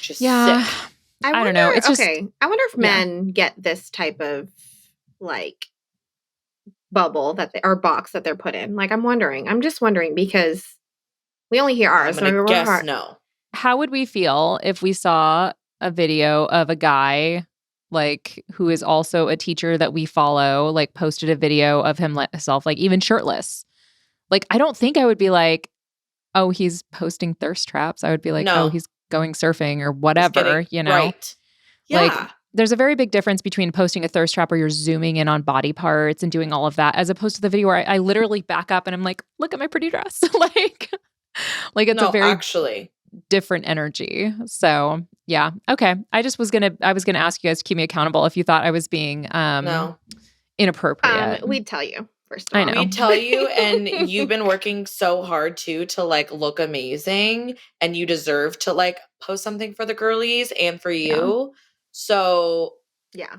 Just sick. I don't know. It's just I wonder if men get this type of like bubble or box that they're put in. Like I'm just wondering because we only hear ours. I'm gonna guess no. How would we feel if we saw a video of a guy like who is also a teacher that we follow, like posted a video of himself, like even shirtless? Like, I don't think I would be like, oh, he's posting thirst traps. I would be like, oh, he's going surfing or whatever, you know? Right. Yeah. Like, there's a very big difference between posting a thirst trap where you're zooming in on body parts and doing all of that, as opposed to the video where I literally back up and I'm like, look at my pretty dress. like it's a very different energy. So yeah. Okay. I was gonna ask you guys to keep me accountable if you thought I was being inappropriate. We'd tell you. First of all. I know. We tell you, and you've been working so hard too to like look amazing, and you deserve to like post something for the girlies and for you. Yeah. So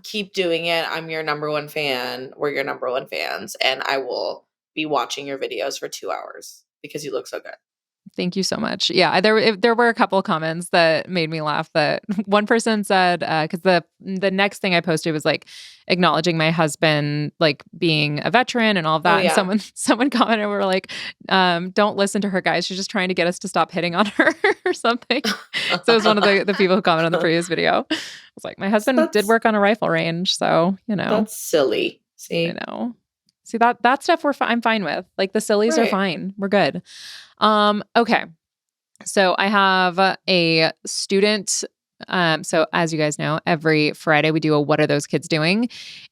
keep doing it. I'm your number one fan. We're your number one fans, and I will be watching your videos for 2 hours because you look so good. Thank you so much. Yeah, there were a couple of comments that made me laugh. That one person said, because the next thing I posted was like acknowledging my husband like being a veteran and all of that. Oh, yeah. And someone commented, we're like, don't listen to her, guys. She's just trying to get us to stop hitting on her or something. So it was one of the people who commented on the previous video. I was like, my husband did work on a rifle range, so you know that's silly. See, I know. See that stuff I'm fine with. Like the sillies are fine. We're good. Okay. So I have a student. So as you guys know, every Friday we do a What Are Those Kids Doing?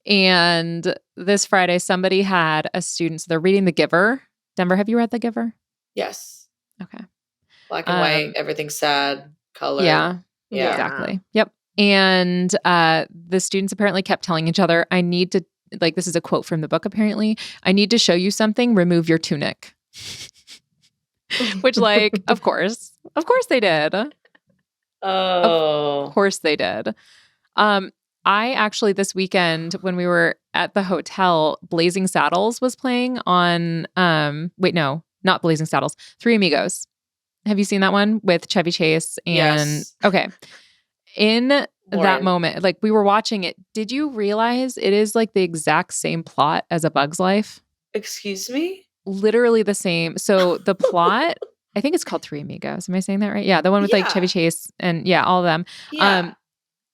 And this Friday somebody had a student. So they're reading The Giver. Denver, have you read The Giver? Yes. Okay. Black and white, everything's sad, color. Yeah. Exactly. Yep. And the students apparently kept telling each other, I need to, like, this is a quote from the book apparently, I need to show you something, remove your tunic. Which, like, of course they did. Oh. Of course they did. I actually, this weekend when we were at the hotel, Blazing Saddles was playing on, wait, no, not Blazing Saddles, Three Amigos. Have you seen that one with Chevy Chase? And yes. Okay. In that moment, like we were watching it, did you realize it is like the exact same plot as A Bug's Life? Excuse me? Literally the same. So the plot, I think it's called Three Amigos. Am I saying that right? Yeah, the one with like Chevy Chase and all of them. Yeah.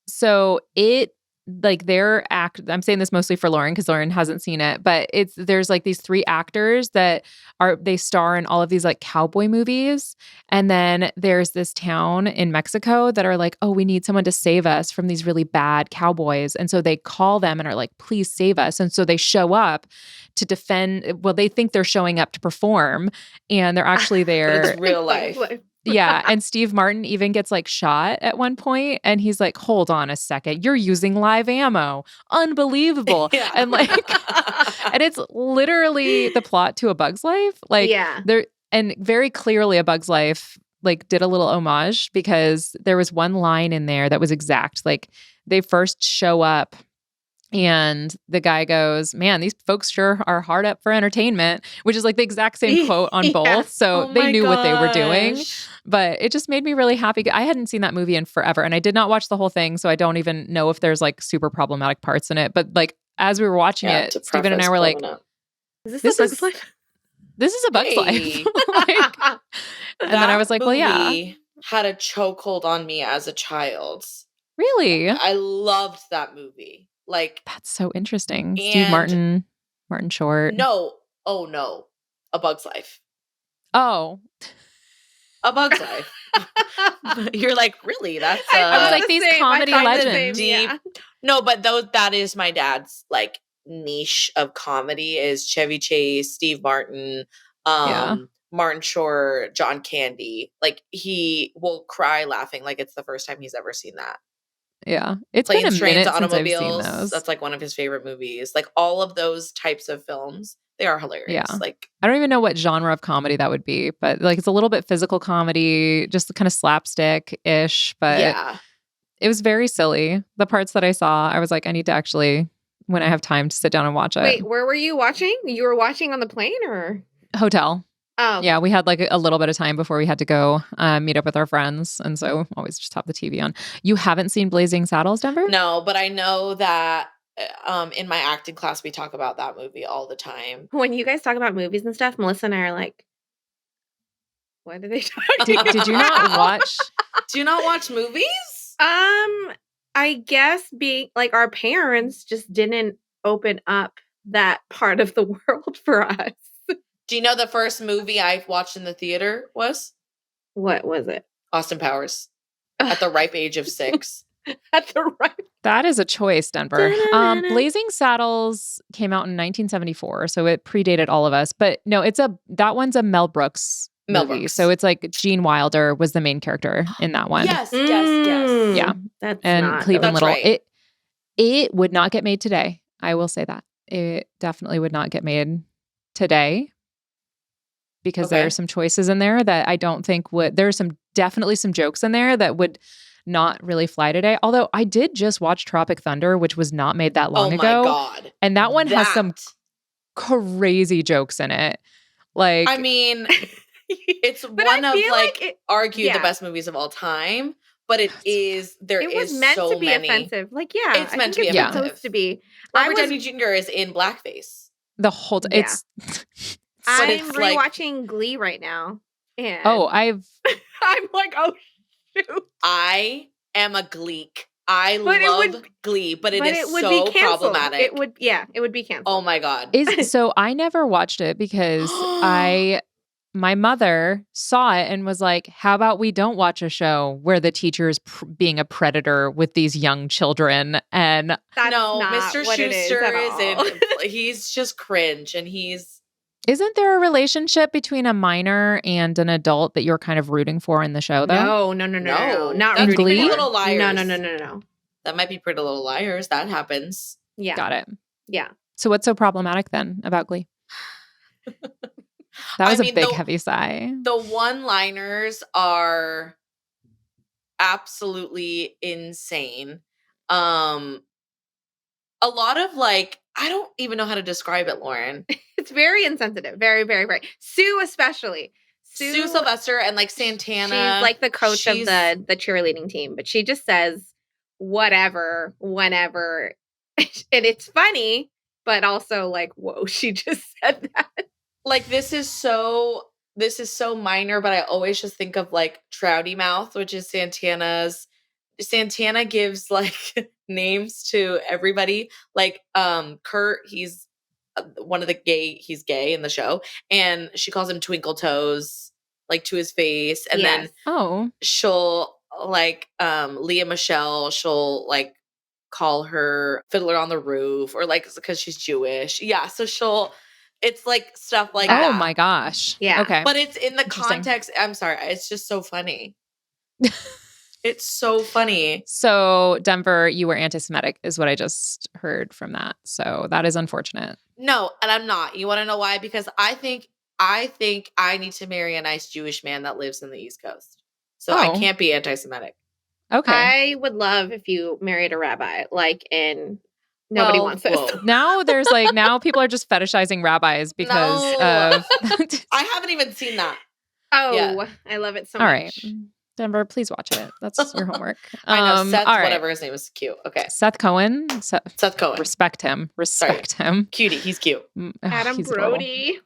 So it like I'm saying this mostly for Lauren because Lauren hasn't seen it, but there's like these three actors that they star in all of these like cowboy movies. And then there's this town in Mexico that are like, oh, we need someone to save us from these really bad cowboys. And so they call them and are like, please save us. And so they show up to defend. Well, they think they're showing up to perform and they're actually there. But it's real life. Yeah. And Steve Martin even gets like shot at one point and he's like, hold on a second. You're using live ammo. Unbelievable. Yeah. And like, and it's literally the plot to A Bug's Life. Like there, and very clearly A Bug's Life like did a little homage because there was one line in there that was exact. Like they first show up And the guy goes, man, these folks sure are hard up for entertainment, which is like the exact same quote on both. So they knew what they were doing. But it just made me really happy. I hadn't seen that movie in forever. And I did not watch the whole thing. So I don't even know if there's like super problematic parts in it. But like as we were watching it, Stephen and I were like, is this a Bug's Life? This is a Bug's Life. Like, and then I was like, well, yeah. Had a chokehold on me as a child. Really? I loved that movie. Like, that's so interesting. Steve Martin Short. No. Oh, no. A Bug's Life. Oh. A Bug's Life. You're like, really? That's I was like, these comedy legends. Yeah. No, but that is my dad's like niche of comedy is Chevy Chase, Steve Martin, Martin Short, John Candy. Like he will cry laughing like it's the first time he's ever seen that. Yeah. It's been a minute since I've seen those. That's like one of his favorite movies. Like all of those types of films, they are hilarious. Yeah. Like I don't even know what genre of comedy that would be, but like it's a little bit physical comedy, just kind of slapstick-ish, but it was very silly. The parts that I saw, I was like, I need to actually, when I have time, to sit down and watch it. Wait, where were you watching? You were watching on the plane or? Hotel. Oh. Yeah, we had like a little bit of time before we had to go meet up with our friends. And so always just have the TV on. You haven't seen Blazing Saddles, Denver? No, but I know that in my acting class, we talk about that movie all the time. When you guys talk about movies and stuff, Melissa and I are like, what are they talking about? Did you not watch? Do you not watch movies? I guess being like our parents just didn't open up that part of the world for us. Do you know the first movie I watched in the theater was? What was it? Austin Powers. At the ripe age of 6. At the ripe. That is a choice, Denver. Blazing Saddles came out in 1974, so it predated all of us. But no, that one's a Mel Brooks movie. So it's like Gene Wilder was the main character in that one. Yes. Yeah. And Cleveland Little. Right. It would not get made today. I will say that. It definitely would not get made today. Because there are some choices in there that I don't think would. There are definitely some jokes in there that would not really fly today. Although I did just watch Tropic Thunder, which was not made that long ago. Oh my God. And that one has some crazy jokes in it. Like, I mean, it's one of like argued the best movies of all time. But it is meant so to be many. offensive. Like, yeah, it's meant to be offensive. Supposed to be. Robert Downey Jr. is in blackface. The whole time. I'm rewatching Glee right now. And I'm like, oh shoot. I am a Gleek. I love Glee, but it is so problematic. It would be canceled. Oh my God. So I never watched it because my mother saw it and was like, how about we don't watch a show where the teacher is being a predator with these young children? And Mr. Schuester is in, he's just cringe and Isn't there a relationship between a minor and an adult that you're kind of rooting for in the show, though? No. Not That's Glee. Pretty Little Liars. No. That might be Pretty Little Liars. That happens. Yeah. Got it. Yeah. So what's so problematic then about Glee? That was a big, heavy sigh. The one-liners are absolutely insane. A lot of like, I don't even know how to describe it, Lauren. It's very insensitive. Very, very, very. Sue especially. Sue Sylvester and like Santana. She's like the coach of the cheerleading team, but she just says whatever, whenever. And it's funny, but also like, whoa, she just said that. Like this is so minor, but I always just think of like Trouty Mouth, which is Santana's. Santana gives like names to everybody. Like Kurt, he's one of he's gay in the show, and she calls him Twinkle Toes, like to his face. And then she'll like Leah Michelle, she'll like call her Fiddler on the Roof, or like because she's Jewish. Yeah, so it's like stuff like that. Oh my gosh. Yeah. Okay. But it's in the context. I'm sorry. It's just so funny. It's so funny. So, Denver, you were anti-Semitic is what I just heard from that. So that is unfortunate. No, and I'm not. You want to know why? Because I think I need to marry a nice Jewish man that lives in the East Coast. So I can't be anti-Semitic. Okay. I would love if you married a rabbi, like in Nobody wants this. Now there's now people are just fetishizing rabbis because of. I haven't even seen that. Oh, yeah. I love it so much. All right. Denver, please watch it. That's your homework. I know. Seth, whatever his name is, cute. Okay. Seth Cohen. Seth Cohen. Respect him. Him. Cutie. He's cute. Adam Brody.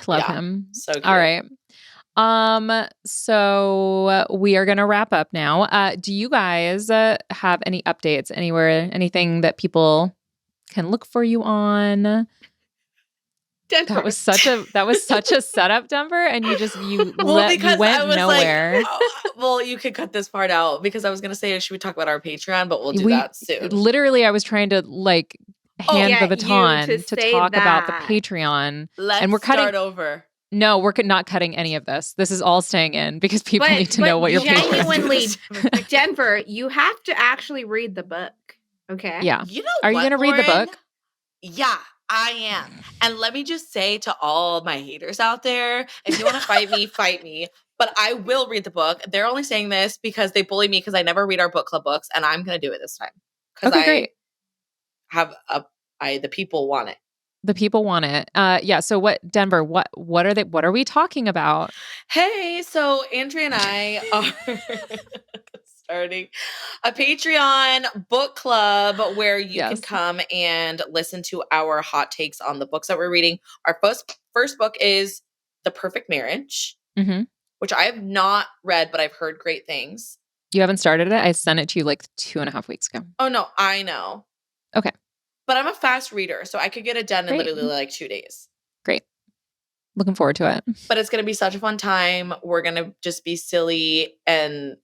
Love him. So cute. All right. So we are going to wrap up now. Do you guys have any updates anywhere, anything that people can look for you on? Denver. That was such a setup, Denver, and you went nowhere. Well, you could cut this part out because I was going to say, should we talk about our Patreon? But we'll do that soon. Literally, I was trying to hand the baton to talk about the Patreon. And we're cutting start over. No, we're not cutting any of this. This is all staying in because people need to know what your Patreon is. Denver, you have to actually read the book. Okay. Yeah. You know Are you going to read the book? Yeah. I am. And let me just say to all my haters out there, if you want to fight me, fight me. But I will read the book. They're only saying this because they bully me because I never read our book club books, and I'm going to do it this time. Because great. The people want it. The people want it. Yeah. So Denver, what are we talking about? Hey, so Andrea and I are starting a Patreon book club where you can come and listen to our hot takes on the books that we're reading. Our first book is The Perfect Marriage, which I have not read, but I've heard great things. You haven't started it? I sent it to you 2.5 weeks ago. Oh, no, I know. Okay. But I'm a fast reader, so I could get it done in literally 2 days. Great. Looking forward to it. But it's going to be such a fun time. We're going to just be silly and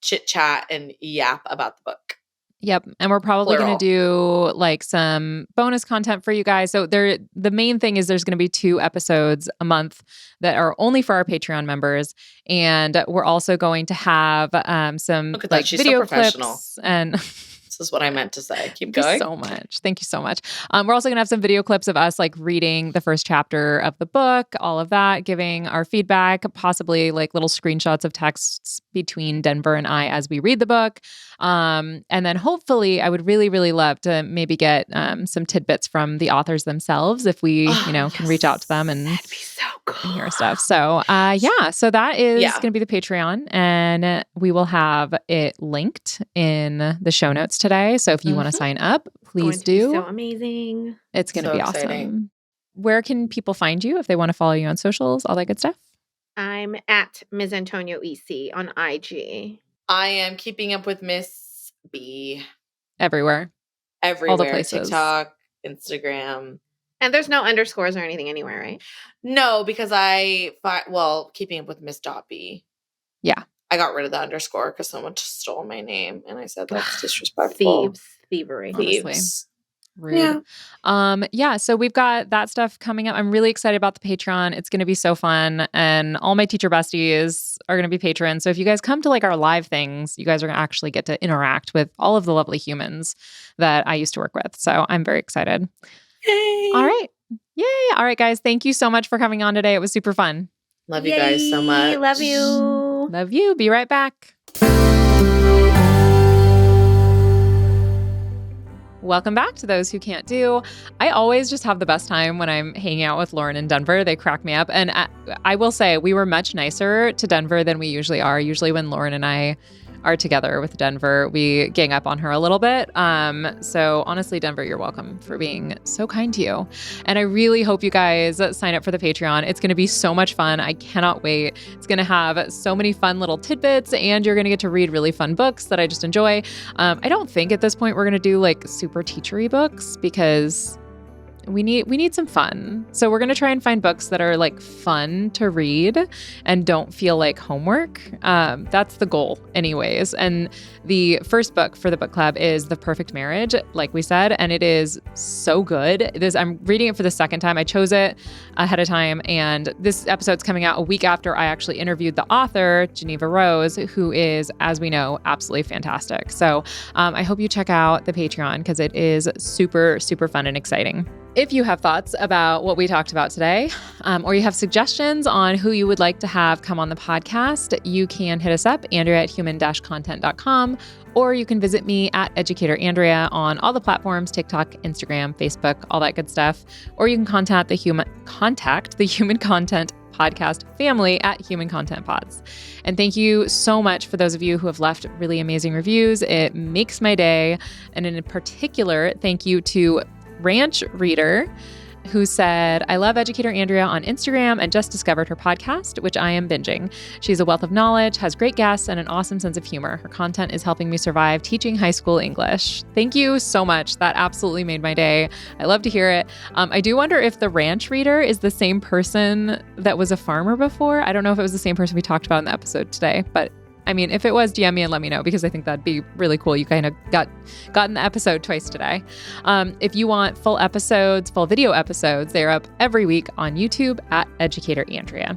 chit chat and yap about the book. Yep. And we're probably going to do some bonus content for you guys. So the main thing is there's going to be 2 episodes a month that are only for our Patreon members. And we're also going to have some video clips and This is what I meant to say. Keep going. Thank you so much. We're also going to have some video clips of us reading the first chapter of the book, all of that, giving our feedback, possibly little screenshots of texts between Denver and I as we read the book. And then hopefully I would really, really love to maybe get some tidbits from the authors themselves if we, can reach out to them and that'd be so cool. And hear stuff. So so that is going to be the Patreon, and we will have it linked in the show notes today. So if you want to sign up, please do. So amazing. It's going to be awesome. Where can people find you if they want to follow you on socials, all that good stuff? I'm at Ms. Antonio EC on IG. I am keeping up with Miss B. Everywhere. All the places. TikTok, Instagram. And there's no underscores or anything anywhere, right? No, because keeping up with Miss B. Yeah. I got rid of the underscore because someone just stole my name. And I said, that's disrespectful. Thievery. Honestly. Rude. Yeah. So we've got that stuff coming up. I'm really excited about the Patreon. It's going to be so fun. And all my teacher besties are going to be patrons. So if you guys come to our live things, you guys are going to actually get to interact with all of the lovely humans that I used to work with. So I'm very excited. Yay. All right. Yay. All right, guys. Thank you so much for coming on today. It was super fun. Love you guys so much. Love you. Love you. Be right back. Welcome back to Those Who Can't Do. I always just have the best time when I'm hanging out with Lauren and Denver. They crack me up. And I will say we were much nicer to Denver than we usually are. Usually when Lauren and I are together with Denver, we gang up on her a little bit. So honestly, Denver, you're welcome for being so kind to you. And I really hope you guys sign up for the Patreon. It's going to be so much fun. I cannot wait. It's going to have so many fun little tidbits, and you're going to get to read really fun books that I just enjoy. I don't think at this point we're going to do super teachery books because we need some fun. So we're going to try and find books that are fun to read and don't feel like homework. That's the goal anyways. And the first book for the book club is The Perfect Marriage, like we said, and it is so good. I'm reading it for the second time. I chose it ahead of time, and this episode's coming out a week after I actually interviewed the author, Geneva Rose, who is, as we know, absolutely fantastic. So I hope you check out the Patreon because it is super, super fun and exciting. If you have thoughts about what we talked about today, or you have suggestions on who you would like to have come on the podcast, you can hit us up, Andrea@human-content.com, or you can visit me at Educator Andrea on all the platforms, TikTok, Instagram, Facebook, all that good stuff. Or you can contact the Human Content Podcast family at Human Content Pods. And thank you so much for those of you who have left really amazing reviews. It makes my day. And in particular, thank you to Ranch Reader, who said, I love Educator Andrea on Instagram and just discovered her podcast, which I am binging. She's a wealth of knowledge, has great guests, and an awesome sense of humor. Her content is helping me survive teaching high school English. Thank you so much. That absolutely made my day. I love to hear it. I do wonder if the Ranch Reader is the same person that was a farmer before. I don't know if it was the same person we talked about in the episode today, but I mean, if it was, DM me and let me know, because I think that'd be really cool. You kind of got in the episode twice today. If you want full episodes, full video episodes, they're up every week on YouTube at Educator Andrea.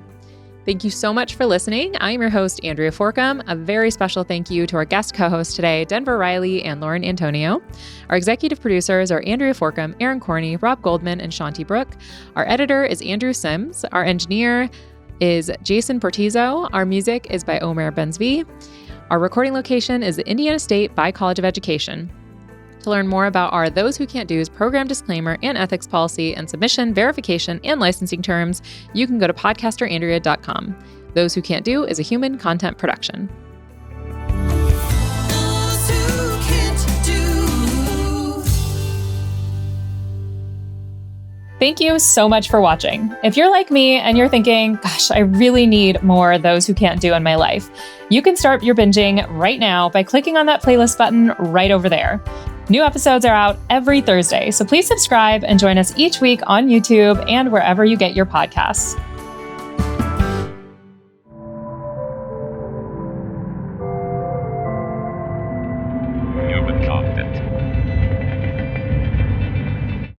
Thank you so much for listening. I am your host, Andrea Forcum. A very special thank you to our guest co-hosts today, Denver Riley and Lauren Antonio. Our executive producers are Andrea Forcum, Aaron Corney, Rob Goldman, and Shanti Brooke. Our editor is Andrew Sims. Our engineer is Jason Portizo. Our music is by Omer Benzvi. Our recording location is the Indiana State by College of Education. To learn more about our Those Who Can't Do's program disclaimer and ethics policy and submission, verification, and licensing terms, you can go to podcasterandrea.com. Those Who Can't Do is a Human Content production. Thank you so much for watching. If you're like me and you're thinking, gosh, I really need more Those Who Can't Do in my life, you can start your binging right now by clicking on that playlist button right over there. New episodes are out every Thursday, so please subscribe and join us each week on YouTube and wherever you get your podcasts.